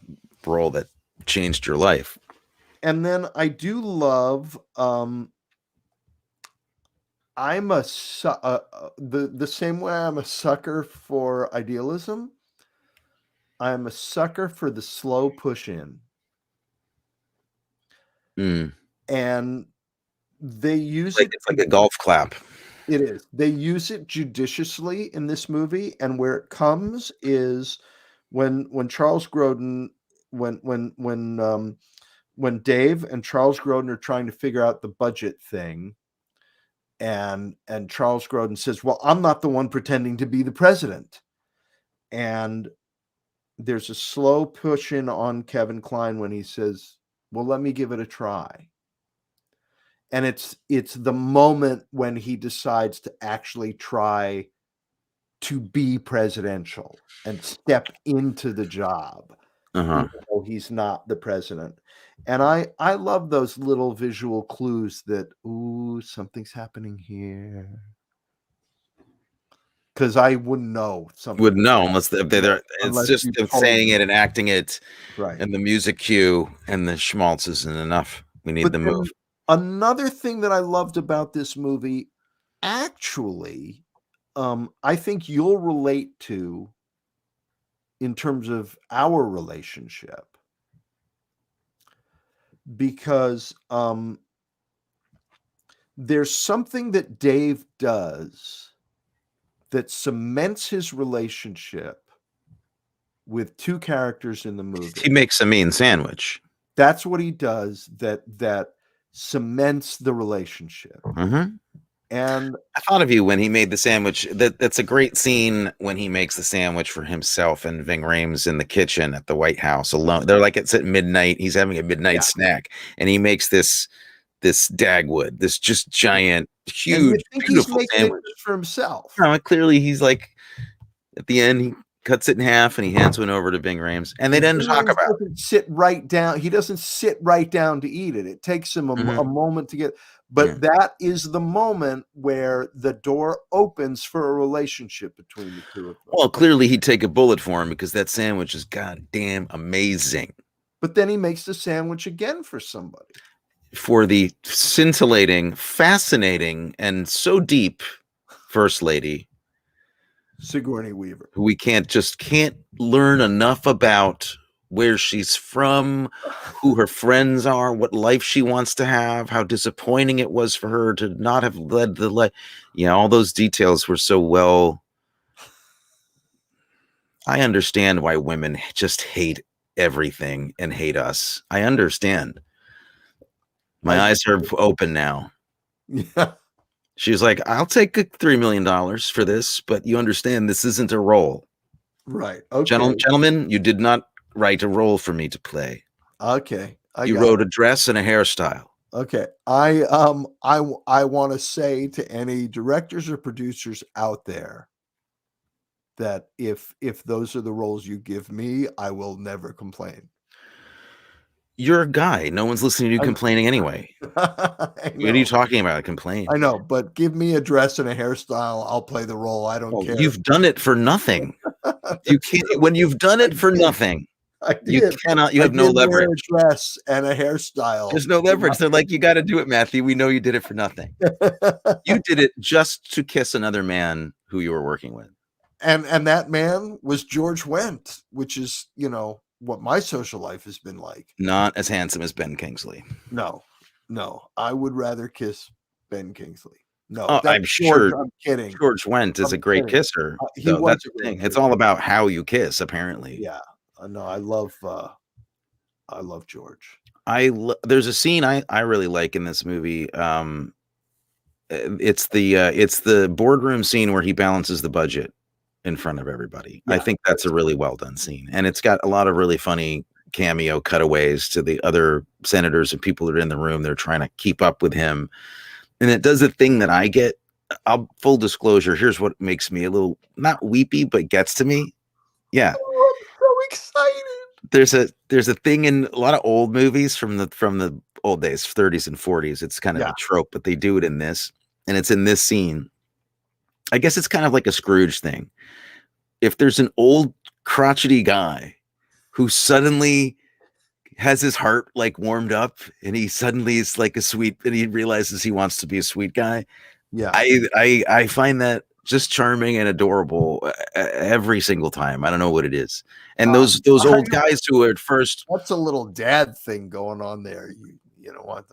S2: role that changed your life.
S1: And then I do love I'm the same way I'm a sucker for idealism. I'm a sucker for the slow push in.
S2: Mm.
S1: And they use it.
S2: It's like a golf clap.
S1: It is. They use it judiciously in this movie, and where it comes is when Charles Grodin, when Dave and Charles Grodin are trying to figure out the budget thing, and Charles Grodin says, "Well, I'm not the one pretending to be the president," and there's a slow push in on Kevin Kline when he says, "Well, let me give it a try." And it's the moment when he decides to actually try to be presidential and step into the job,
S2: Uh-huh.
S1: even though he's not the president. And I love those little visual clues that, ooh, something's happening here. Because I wouldn't know something.
S2: Would know unless they're it's
S1: Unless
S2: just
S1: you
S2: them
S1: told
S2: saying
S1: me.
S2: it and acting it,
S1: Right.
S2: and the music cue and the schmaltz isn't enough. We need
S1: But
S2: the
S1: then
S2: move.
S1: another thing that I loved about this movie, actually, I think you'll relate to in terms of our relationship, because there's something that Dave does that cements his relationship with two characters in the movie.
S2: He makes a mean sandwich.
S1: That's what he does that cements the relationship.
S2: Mm-hmm.
S1: And
S2: I thought of you when he made the sandwich. That's a great scene when he makes the sandwich for himself and Ving Rhames in the kitchen at the White House alone. They're like, it's at midnight. He's having a midnight snack, and he makes this Dagwood, this just giant, huge,
S1: and you think
S2: beautiful
S1: he's making
S2: sandwich.
S1: it just for himself.
S2: No, clearly he's like, at the end, he cuts it in half and he hands one over to Ving Rhames, and they didn't talk about it.
S1: Doesn't sit right down. He doesn't sit right down to eat it. It takes him a moment to get. But that is the moment where the door opens for a relationship between the two of them.
S2: Well, clearly he'd take a bullet for him because that sandwich is goddamn amazing.
S1: But then he makes the sandwich again for somebody.
S2: For the scintillating, fascinating, and so deep First Lady,
S1: Sigourney Weaver,
S2: who we can't learn enough about where she's from, who her friends are, what life she wants to have, how disappointing it was for her to not have led the life. Yeah, all those details were so well. I understand why women just hate everything and hate us. I understand. My eyes are open now.
S1: Yeah.
S2: She was like, I'll take $3 million for this, but you understand this isn't a role.
S1: Right. Okay.
S2: Gentlemen, you did not write a role for me to play.
S1: Okay.
S2: You wrote a dress and a hairstyle.
S1: Okay. I want to say to any directors or producers out there that if those are the roles you give me, I will never complain.
S2: You're a guy. No one's listening to you complaining anyway. What are you talking about? Complain.
S1: I know, but give me a dress and a hairstyle. I'll play the role. I don't care.
S2: You've done it for nothing. You can't. When you've done it for nothing, you cannot. You have no leverage.
S1: A dress and a hairstyle.
S2: There's no leverage. They're like, you got to do it, Matthew. We know you did it for nothing. You did it just to kiss another man who you were working with.
S1: And that man was George Wendt, which is, what my social life has been like.
S2: Not as handsome as Ben Kingsley.
S1: No, I would rather kiss Ben Kingsley. No,
S2: I'm sure.
S1: I'm kidding.
S2: George Wendt is a great kisser. That's the thing. It's all about how you kiss, apparently.
S1: Yeah, no, I love George.
S2: There's a scene I really like in this movie. It's the boardroom scene where he balances the budget in front of everybody. Yeah, I think that's a really well done scene, and it's got a lot of really funny cameo cutaways to the other senators and people that are in the room. They're trying to keep up with him, and it does a thing that I get. Full disclosure, here's what makes me a little not weepy, but gets to me. Yeah,
S1: oh, I'm so excited.
S2: There's a thing in a lot of old movies from the old days, 30s and 40s. It's kind of a trope, but they do it in this, and it's in this scene. I guess it's kind of like a Scrooge thing. If there's an old crotchety guy who suddenly has his heart like warmed up and he suddenly is like and he realizes he wants to be a sweet guy. Yeah. I find that just charming and adorable every single time. I don't know what it is. And
S1: Uh,
S2: those
S1: I
S2: old
S1: know
S2: guys who at first,
S1: that's a little dad thing going on there. You know want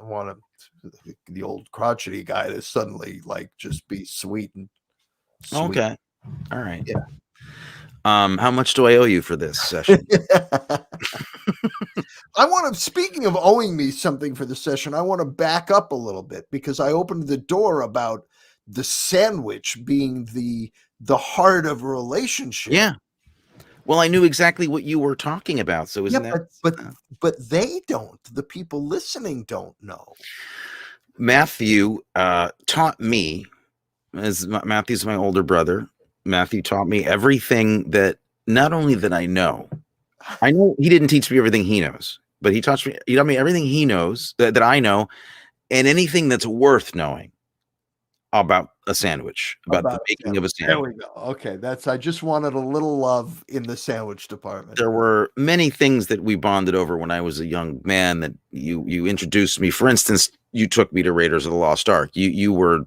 S1: the old crotchety guy to suddenly like just be sweet and sweet.
S2: okay, all right.
S1: Yeah.
S2: How much do I owe you for this session?
S1: I want to, speaking of owing me something for the session, I want to back up a little bit because I opened the door about the sandwich being the heart of a relationship.
S2: Yeah. Well, I knew exactly what you were talking about. So
S1: Yeah,
S2: isn't that
S1: but they don't. The people listening don't know.
S2: Matthew taught me, as Matthew's my older brother. Matthew taught me everything that not only that I know he didn't teach me everything he knows, but he taught me everything he knows that I know, and anything that's worth knowing about a sandwich, about the making of a
S1: There
S2: sandwich.
S1: we go. Okay, I just wanted a little love in the sandwich department.
S2: There were many things that we bonded over when I was a young man that you introduced me. For instance, you took me to Raiders of the Lost Ark. You were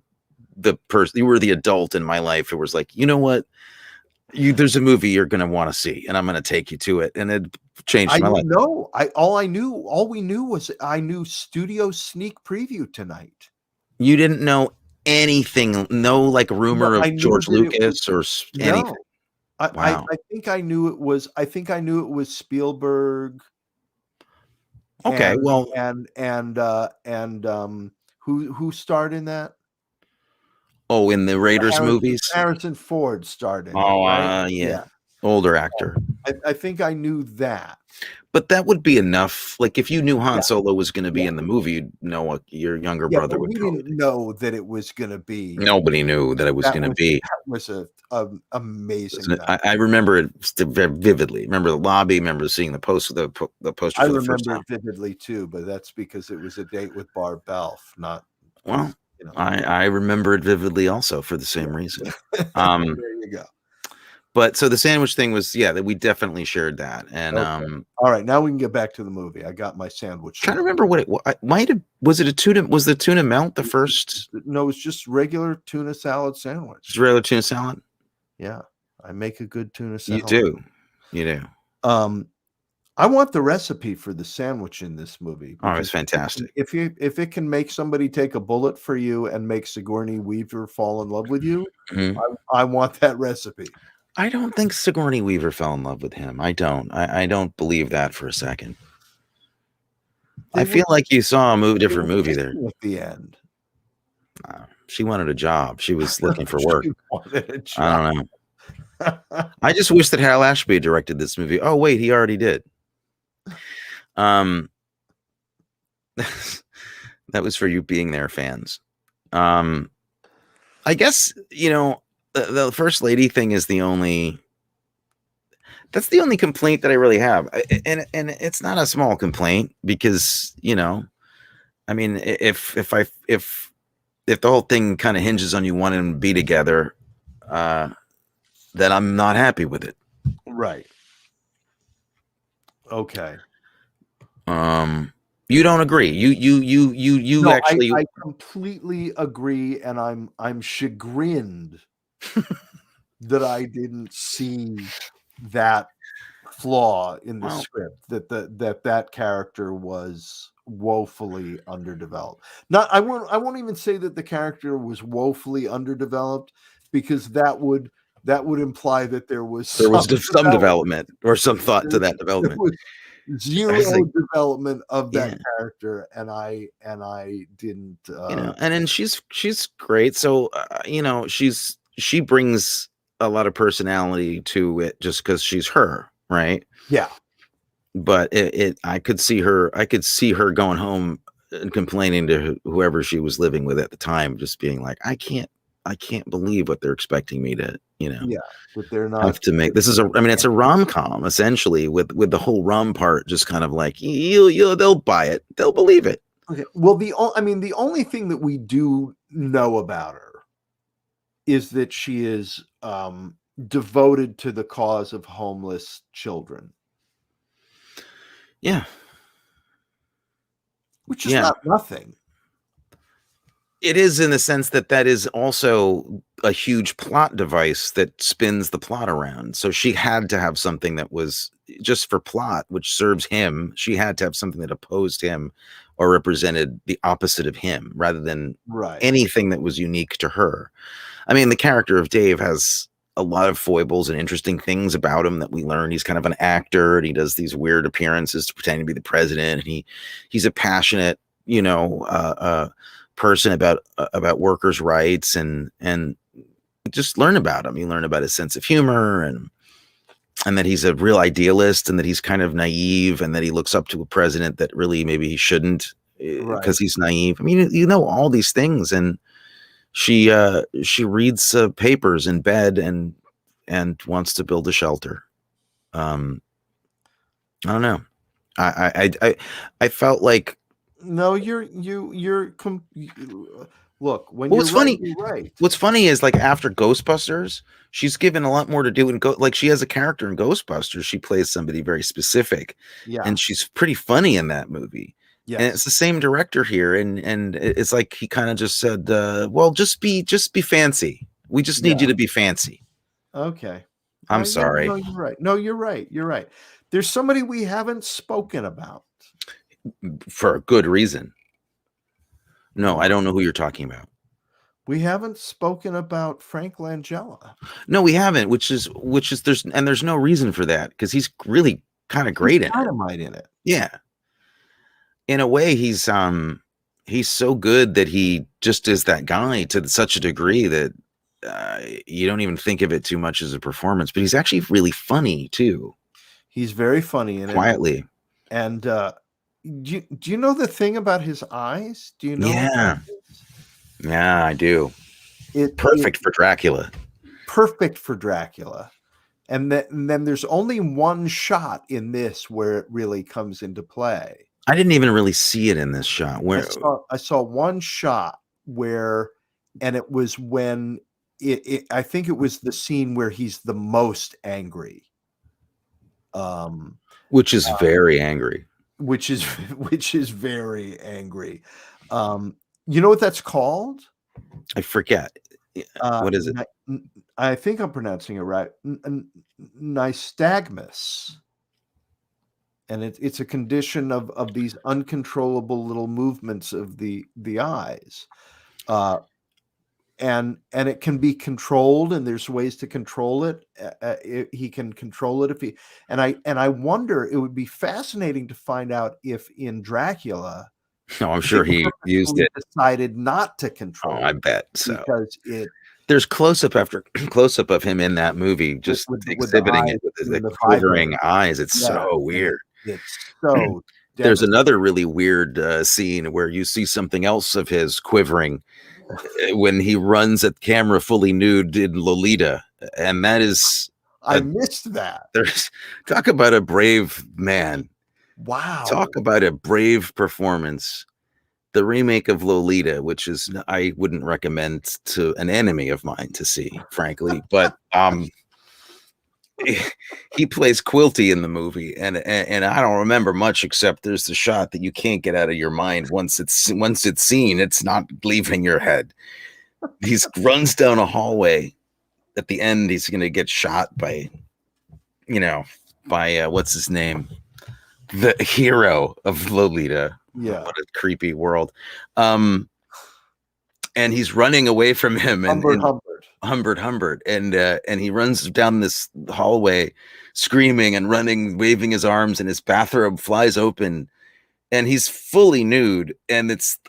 S2: the person, you were the adult in my life. It was like, you know what? There's a movie you're going to want to see, and I'm going to take you to it. And it changed my life.
S1: No, all we knew was I knew studio sneak preview tonight.
S2: You didn't know anything, no like rumor of George Lucas or anything.
S1: No,
S2: Wow.
S1: I think I knew it was. I think I knew it was Spielberg.
S2: Okay, well,
S1: who starred in that?
S2: Oh, in the Raiders movies?
S1: Harrison Ford starred in it,
S2: Oh,
S1: right?
S2: yeah. Older actor.
S1: I think I knew that.
S2: But that would be enough. Like, if you knew Han Solo was going to be in the movie, you'd know what your younger brother would probably.
S1: We didn't know that it was going to be.
S2: Nobody knew that it was going to be.
S1: That was an amazing.
S2: I remember it vividly. Remember the lobby. Remember seeing the poster. The poster.
S1: I
S2: for the first
S1: remember
S2: time.
S1: it vividly too, but that's because it was a date with Barb Belf, not.
S2: Well, you know. I remember it vividly also for the same reason.
S1: There you go.
S2: But so the sandwich thing was, that we definitely shared that. And
S1: okay. All right, now we can get back to the movie. I got my sandwich.
S2: Trying to remember what it might have. Was it a tuna? Was the tuna melt the first?
S1: No, it was just regular tuna salad sandwich.
S2: Just regular tuna salad.
S1: Yeah, I make a good tuna salad.
S2: You do.
S1: I want the recipe for the sandwich in this movie.
S2: Oh, it's fantastic.
S1: If it can make somebody take a bullet for you and make Sigourney Weaver fall in love with you, I want that recipe.
S2: I don't think Sigourney Weaver fell in love with him. I don't. I don't believe that for a second. I feel like you saw a different movie there.
S1: At the end.
S2: She wanted a job. She was looking for work. I don't know. I just wish that Hal Ashby directed this movie. Oh, wait, he already did. That was for you being there, fans. I guess, the first lady thing is that's the only complaint that I really have. And it's not a small complaint because, I mean, if the whole thing kind of hinges on you wanting to be together, then I'm not happy with it.
S1: Right. Okay.
S2: You don't agree. You
S1: no,
S2: actually.
S1: I completely agree, and I'm chagrined that I didn't see that flaw in the script, that character was woefully underdeveloped. I won't even say that the character was woefully underdeveloped, because that would imply that there was
S2: some development or some thought to that development.
S1: Zero development of that character, and I didn't.
S2: And then she's great. So she brings a lot of personality to it just because she's her, right?
S1: Yeah.
S2: But I could see her going home and complaining to whoever she was living with at the time, just being like, I can't believe what they're expecting me to,
S1: but they're not
S2: have to make. This is it's a rom-com essentially with the whole rum part just kind of like they'll buy it, they'll believe it.
S1: Okay. Well, the only thing that we do know about her is that she is devoted to the cause of homeless children.
S2: Yeah.
S1: Which is not nothing.
S2: It is in the sense that that is also a huge plot device that spins the plot around. So she had to have something that was just for plot, which serves him. She had to have something that opposed him or represented the opposite of him rather than
S1: Right.
S2: anything that was unique to her. I mean, the character of Dave has a lot of foibles and interesting things about him that we learn. He's kind of an actor and he does these weird appearances to pretend to be the president. And he's a passionate, person about workers' rights and just learn about him. You learn about his sense of humor and that he's a real idealist and that he's kind of naive and that he looks up to a president that really maybe he shouldn't because he's naive. I mean, all these things. And she reads papers in bed and wants to build a shelter. I don't know. I felt like
S1: No, look, when you're
S2: funny.
S1: right, you're right.
S2: What's funny is like after Ghostbusters, she's given a lot more to do in like she has a character in Ghostbusters. She plays somebody very specific, and she's pretty funny in that movie. And it's the same director here, and it's like he kind of just said, "Well, just be fancy. We just need you to be fancy."
S1: Okay,
S2: I'm sorry.
S1: No, you're right. No, you're right. You're right. There's somebody we haven't spoken about
S2: for a good reason. No, I don't know who you're talking about.
S1: We haven't spoken about Frank Langella.
S2: No, we haven't. Which is there's no reason for that because he's really kind of great in
S1: it.
S2: Yeah. In a way, he's so good that he just is that guy to such a degree that you don't even think of it too much as a performance. But he's actually really funny too.
S1: He's very funny in
S2: quietly.
S1: And do you know the thing about his eyes? Do you know?
S2: Yeah, I do. Perfect for Dracula.
S1: Perfect for Dracula. And then there's only one shot in this where it really comes into play.
S2: I didn't even really see it in this shot. Where
S1: I saw one shot where, and it was when I think it was the scene where he's the most angry.
S2: Which is very angry.
S1: Which is very angry. You know what that's called?
S2: I forget. What is it?
S1: I think I'm pronouncing it right. Nystagmus. And it's a condition of these uncontrollable little movements of the eyes. And it can be controlled, and there's ways to control it. He can control it and I wonder, it would be fascinating to find out if in Dracula,
S2: no, I'm sure he used it.
S1: Decided not to control.
S2: I bet so.
S1: Because
S2: there's close-up after close-up of him in that movie, just exhibiting it with the quivering eyes. It's so weird.
S1: It's so.
S2: There's another really weird scene where you see something else of his quivering when he runs at camera fully nude in Lolita, and that is
S1: I missed that.
S2: There's talk about a brave man.
S1: Wow.
S2: Talk about a brave performance. The remake of Lolita, which is I wouldn't recommend to an enemy of mine to see, frankly, but he plays Quilty in the movie, and I don't remember much except there's the shot that you can't get out of your mind once it's seen. It's not leaving your head. He runs down a hallway. At the end, he's going to get shot by what's his name, the hero of Lolita.
S1: Yeah,
S2: what a creepy world. And he's running away from him, and Humbert, and he runs down this hallway, screaming and running, waving his arms, and his bathrobe flies open, and he's fully nude, and it's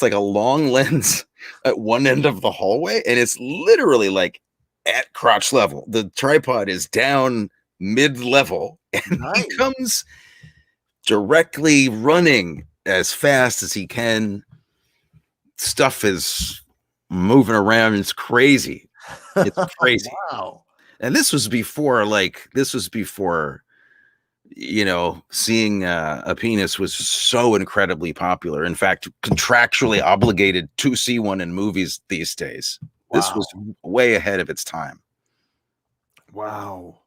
S2: like a long lens at one end of the hallway, and it's literally like at crotch level. The tripod is down mid-level, and he comes directly running as fast as he can. Stuff is moving around. It's crazy. It's crazy.
S1: Wow.
S2: And this was before seeing a penis was so incredibly popular. In fact, contractually obligated to see one in movies these days. Wow. This was way ahead of its time.
S1: Wow.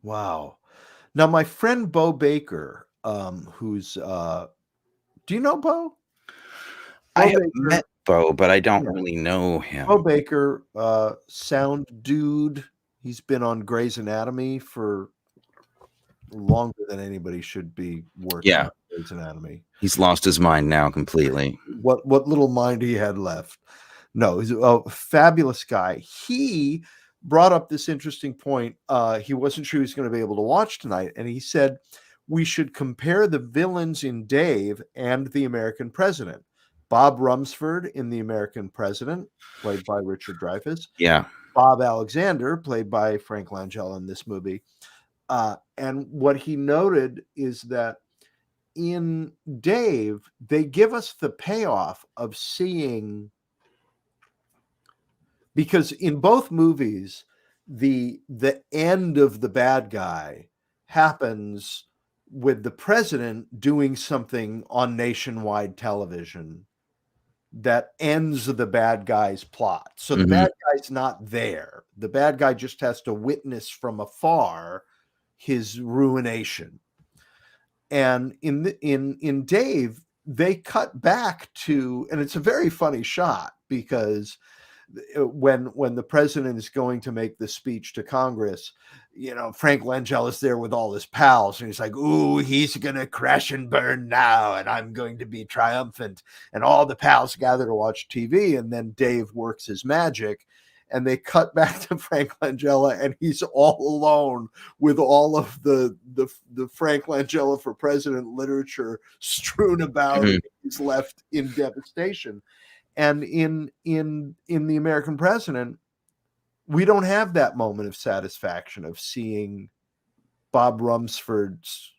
S1: Now, my friend Bo Baker, who's do you know Bo?
S2: I have met Bo, but I don't
S1: Yeah.
S2: really know
S1: Bo
S2: him.
S1: Baker, sound dude. He's been on Grey's Anatomy for longer than anybody should be working
S2: Yeah,
S1: on Grey's Anatomy.
S2: he's lost his mind now completely.
S1: What little mind he had left. No, he's a fabulous guy. He brought up this interesting point. He wasn't sure he was going to be able to watch tonight, and he said we should compare the villains in Dave and the American President. Bob Rumsford in The American President, played by Richard Dreyfuss.
S2: Yeah.
S1: Bob Alexander, played by Frank Langella in this movie. And what he noted is that in Dave, they give us the payoff of seeing, because in both movies, the end of the bad guy happens with the president doing something on nationwide television that ends the bad guy's plot. So the bad guy's not there. The bad guy just has to witness from afar his ruination. And in Dave, they cut back to, and it's a very funny shot, because when the president is going to make the speech to Congress, Frank Langella is there with all his pals, and he's like, "Ooh, he's gonna crash and burn now, and I'm going to be triumphant." And all the pals gather to watch TV, and then Dave works his magic, and they cut back to Frank Langella, and he's all alone with all of the Frank Langella for President literature strewn about. And he's left in devastation. And in The American President, we don't have that moment of satisfaction of seeing Bob Rumsford's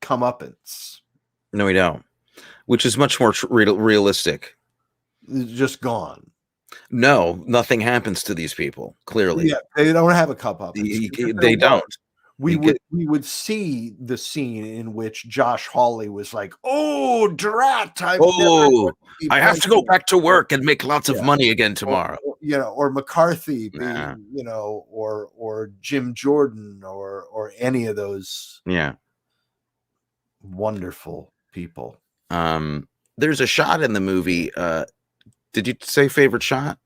S1: comeuppance.
S2: No, we don't. Which is much more realistic.
S1: It's just gone.
S2: No, nothing happens to these people. Clearly,
S1: yeah, they don't have a comeuppance.
S2: They don't.
S1: We would see the scene in which Josh Hawley was like, "Oh, drat! I
S2: have to go back to work and make lots of money again tomorrow."
S1: Or McCarthy being, or Jim Jordan, or any of those, wonderful people.
S2: There's a shot in the movie. Did you say favorite shot?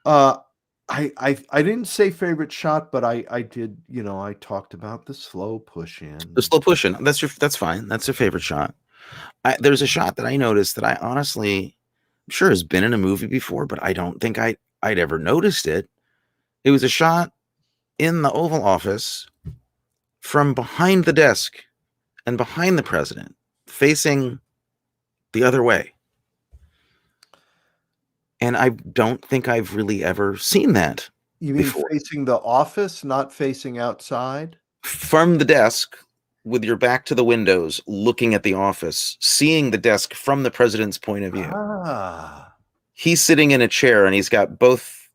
S1: I didn't say favorite shot, but I did. I talked about the slow push in.
S2: The slow push in. That's fine. That's your favorite shot. There's a shot that I noticed that I honestly, I'm sure has been in a movie before, but I don't think I'd ever noticed it. It was a shot in the Oval Office from behind the desk and behind the president, facing the other way. And I don't think I've really ever seen that.
S1: You mean facing the office, not facing outside?
S2: From the desk, with your back to the windows, looking at the office, seeing the desk from the president's point of view. He's sitting in a chair, and he's got both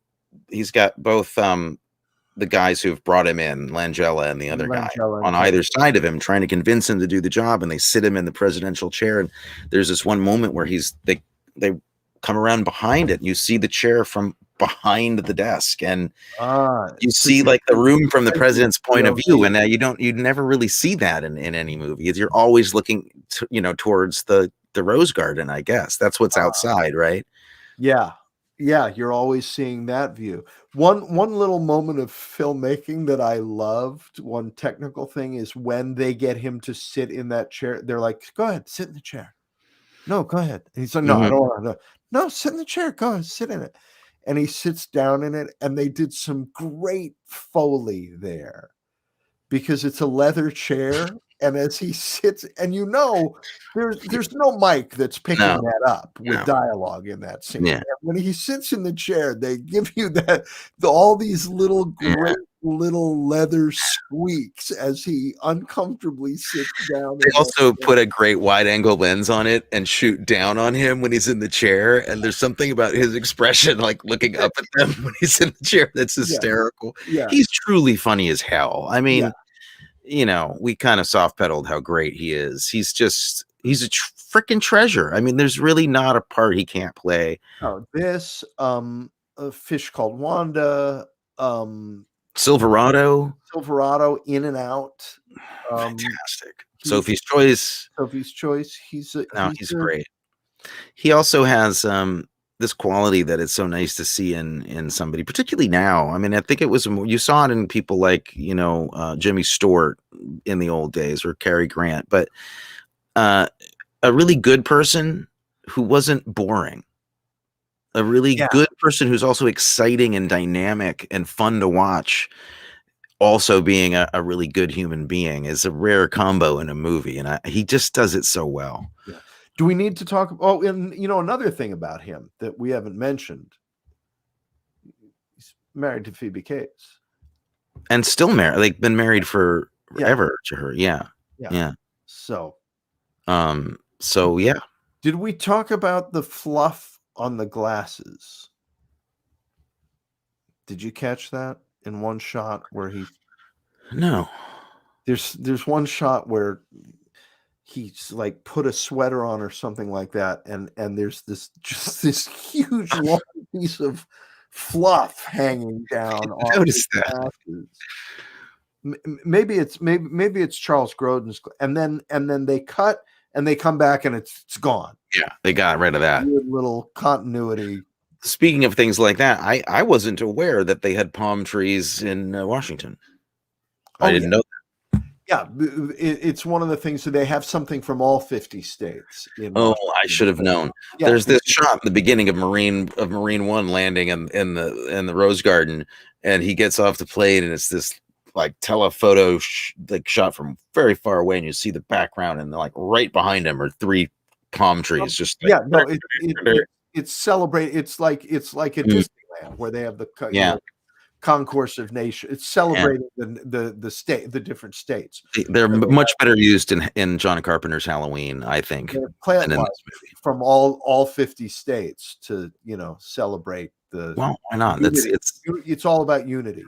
S2: the guys who've brought him in, Langella and the other guy, on either side of him, trying to convince him to do the job, and they sit him in the presidential chair. And there's this one moment where they come around behind it, and you see the chair from behind the desk, and you see like the room from the president's point of view, and you'd never really see that in any movie. You're always looking towards the Rose Garden, I guess. That's what's outside, right?
S1: Yeah, you're always seeing that view. One little moment of filmmaking that I loved, one technical thing, is when they get him to sit in that chair, they're like, "Go ahead, sit in the chair." "No, go ahead." And he's like, "No, I don't want to." "No, sit in the chair. Go ahead, sit in it." And he sits down in it, and they did some great Foley there, because it's a leather chair, and as he sits, and there's no mic that's picking that up with dialogue in that scene. And when he sits in the chair, they give you all these little great little leather squeaks as he uncomfortably sits down.
S2: They also put a great wide angle lens on it and shoot down on him when he's in the chair, and there's something about his expression, like looking up at them when he's in the chair, that's hysterical. He's truly funny as hell. I mean, we kind of soft pedaled how great he is. He's a freaking treasure. I mean, there's really not a part he can't play.
S1: This A Fish Called Wanda,
S2: Silverado,
S1: In and Out,
S2: fantastic. Sophie's Choice.
S1: He's
S2: great. He also has this quality that it's so nice to see in somebody, particularly now. I mean, I think it was you saw it in people like Jimmy Stewart in the old days or Cary Grant, but a really good person who wasn't boring. A really good person who's also exciting and dynamic and fun to watch, also being a really good human being, is a rare combo in a movie, and he just does it so well.
S1: Yeah. Do we need to talk? Oh, and another thing about him that we haven't mentioned: he's married to Phoebe Cates,
S2: and still married. Like been married for forever to her. Yeah.
S1: So,
S2: yeah.
S1: Did we talk about the fluff on the glasses? Did you catch that in one shot where he?
S2: No.
S1: There's one shot where he's like put a sweater on or something like that, and there's this huge long piece of fluff hanging down on his glasses. Maybe it's Charles Grodin's, and then they cut and they come back and it's gone.
S2: Yeah, they got rid of that.
S1: Weird little continuity.
S2: Speaking of things like that, I wasn't aware that they had palm trees in Washington. I didn't know that.
S1: Yeah, it's one of the things that they have something from all 50 states.
S2: I should have known. Yeah, there's this shot in the beginning of Marine One landing in the Rose Garden, and he gets off the plane, and it's this like telephoto shot from very far away, and you see the background, and like right behind him are 3 palm trees. Just like,
S1: it's celebrate. It's like at Disneyland where they have the Concourse of Nations. It's celebrating the different states.
S2: They're much better used in John Carpenter's Halloween, I think,
S1: than in this movie. From all 50 states to celebrate the.
S2: Well, why not?
S1: It's all about unity.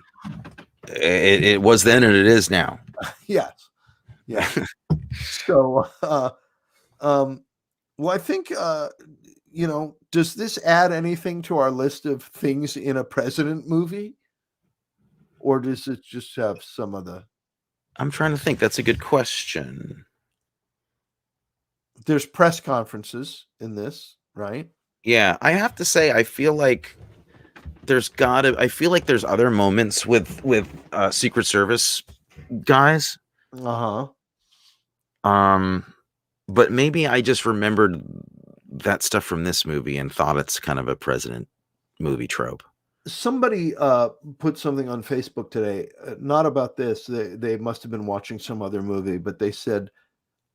S2: It was then and it is now.
S1: Yes. Yeah. So, well, I think does this add anything to our list of things in a president movie? Or does it just have some of the...
S2: I'm trying to think. That's a good question.
S1: There's press conferences in this, right?
S2: Yeah, I have to say, I feel like there's other moments with Secret Service guys.
S1: Uh-huh.
S2: But maybe I just remembered that stuff from this movie and thought it's kind of a president movie trope.
S1: Somebody put something on Facebook today, not about this. They must have been watching some other movie, but they said,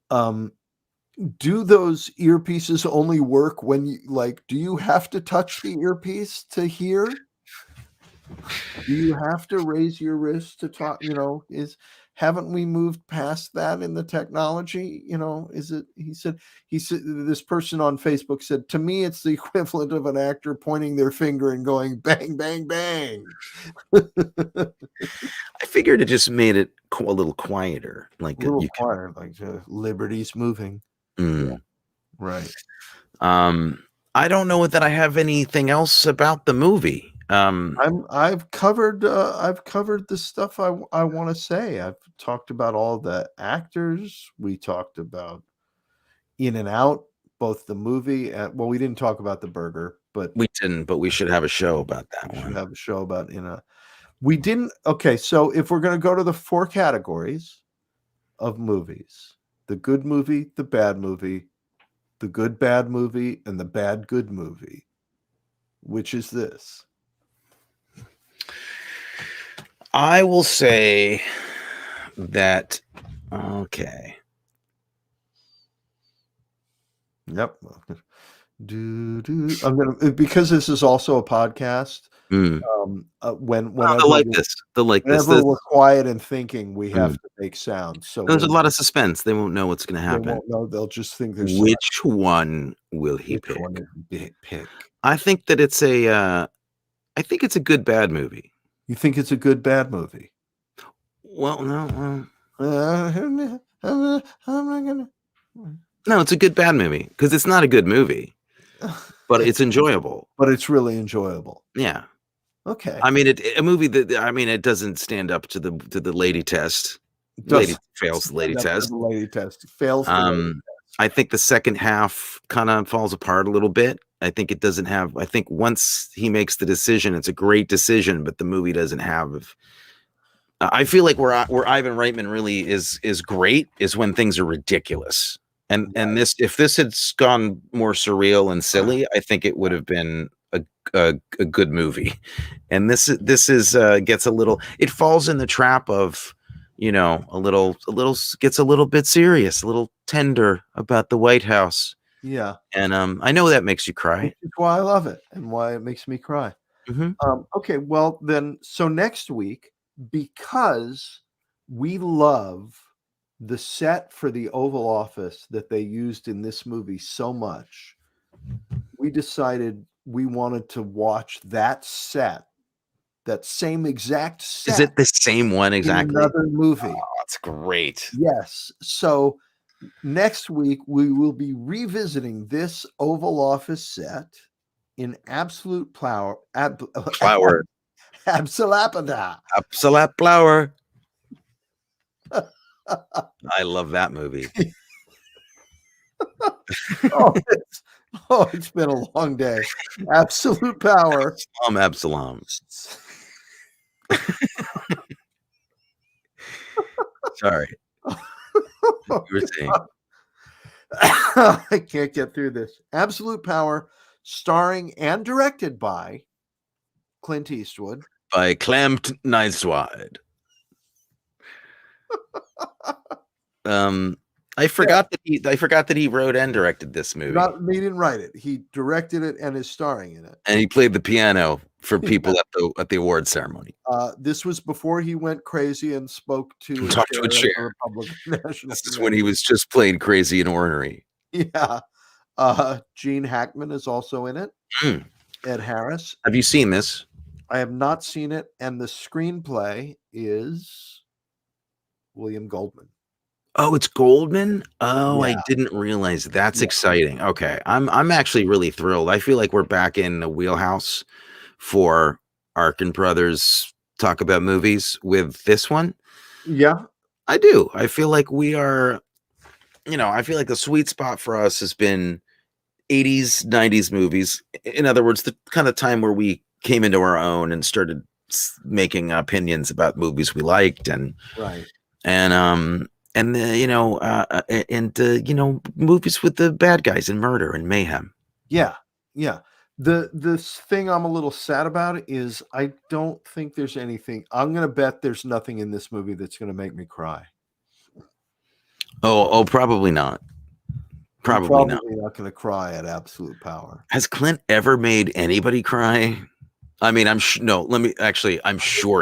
S1: do those earpieces only work when do you have to touch the earpiece to hear? Do you have to raise your wrist to talk? Haven't we moved past that in the technology? Is it? He said this person on Facebook said, to me, it's the equivalent of an actor pointing their finger and going bang, bang, bang.
S2: I figured it just made it a little quieter, like
S1: quieter, like Liberty's moving.
S2: Yeah.
S1: Right.
S2: I don't know that I have anything else about the movie.
S1: I've covered the stuff I want to say. I've talked about all the actors. We talked about In and Out, both the movie and we didn't talk about the burger, but
S2: we didn't. But we should have a show about that one.
S1: Should have a show about We didn't. Okay, so if we're going to go to the 4 categories of movies: the good movie, the bad movie, the good bad movie, and the bad good movie, which is this?
S2: I will say that, okay.
S1: Yep. I'm gonna, because this is also a podcast.
S2: They'll like this.
S1: Whenever we're quiet and thinking, we have to make sounds. So
S2: there's a lot of suspense. They won't know what's going to happen.
S1: They won't know. They'll just think there's
S2: which one will he pick? I think that it's a good bad movie.
S1: You think it's a good bad movie?
S2: Well, no.
S1: I'm not gonna.
S2: No, it's a good bad movie because it's not a good movie, but it's enjoyable.
S1: But it's really enjoyable.
S2: Yeah.
S1: Okay.
S2: I mean, a movie that it doesn't stand up to the lady test. Lady fails the lady test.
S1: The lady test fails.
S2: I think the second half kind of falls apart a little bit. I think it doesn't have. I think once he makes the decision, it's a great decision, but the movie doesn't have. I feel like where Ivan Reitman really is great is when things are ridiculous. And this, if this had gone more surreal and silly, I think it would have been a good movie. And this is gets a little. It falls in the trap of, a little gets a little bit serious, a little tender about the White House.
S1: Yeah.
S2: And I know that makes you cry.
S1: Which is why I love it and why it makes me cry. Okay, well then, so next week, because we love the set for the Oval Office that they used in this movie so much, we decided we wanted to watch that set, that same exact set.
S2: Is it the same one exactly?
S1: In another movie.
S2: Oh, that's great.
S1: Yes. So next week we will be revisiting this Oval Office set in absolute flower.
S2: Flower.
S1: Absolapida.
S2: Absolute flower. I love that movie.
S1: It's been a long day. Absolute power.
S2: Absalom. Sorry. You were saying.
S1: I can't get through this. Absolute Power, starring and directed by Clint Eastwood.
S2: By Clamped Nicewide. I forgot that he wrote and directed this movie.
S1: He didn't write it. He directed it and is starring in it.
S2: And he played the piano for people at the award ceremony.
S1: This was before he went crazy and spoke to
S2: a chair.
S1: This
S2: is when he was just playing crazy and ornery.
S1: Yeah. Gene Hackman is also in it. Ed Harris.
S2: Have you seen this?
S1: I have not seen it, and the screenplay is William Goldman.
S2: Oh, it's Goldman? Oh,
S1: Yeah.
S2: I didn't realize. That's exciting. Okay. I'm actually really thrilled. I feel like we're back in the wheelhouse for Arkin Brothers talk about movies with this one.
S1: Yeah.
S2: I do. I feel like we are, I feel like the sweet spot for us has been 80s, 90s movies. In other words, the kind of time where we came into our own and started making opinions about movies we liked and movies with the bad guys and murder and mayhem.
S1: Yeah. This thing I'm a little sad about is I don't think there's anything. I'm gonna bet there's nothing in this movie that's gonna make me cry.
S2: Oh, probably not. Probably
S1: not gonna cry at Absolute Power.
S2: Has Clint ever made anybody cry? I mean, I'm sure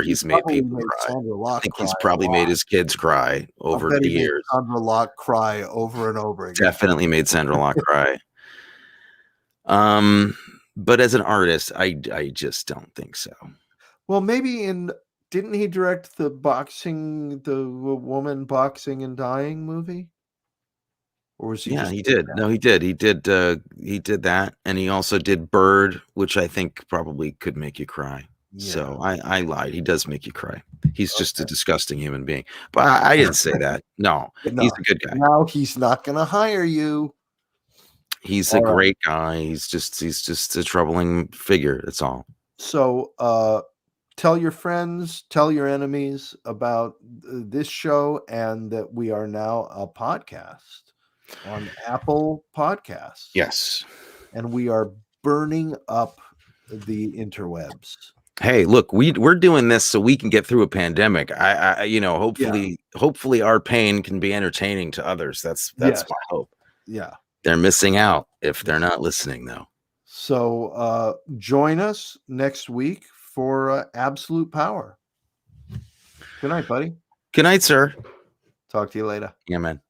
S2: he's made people cry. I think he's probably made his kids cry over the years.
S1: Sandra Locke cry over and over again.
S2: Definitely made Sandra Locke cry. But as an artist, I just don't think so.
S1: Well, maybe didn't he direct the woman boxing and dying movie? Or was he?
S2: Yeah, he did. No, he did. He did that, and he also did Bird, which I think probably could make you cry. Yeah. So I lied. He does make you cry. He's just a disgusting human being. But I didn't say that. No, he's a good guy.
S1: Now he's not going to hire you.
S2: He's a great guy. He's just a troubling figure. That's all.
S1: So tell your friends, tell your enemies about this show, and that we are now a podcast on Apple Podcasts.
S2: Yes.
S1: And we are burning up the interwebs.
S2: Hey, look, we're doing this so we can get through a pandemic. Hopefully our pain can be entertaining to others. That's my hope.
S1: Yeah.
S2: They're missing out if they're not listening, though.
S1: So join us next week for Absolute Power. Good night, buddy.
S2: Good night, sir.
S1: Talk to you later.
S2: Yeah, man.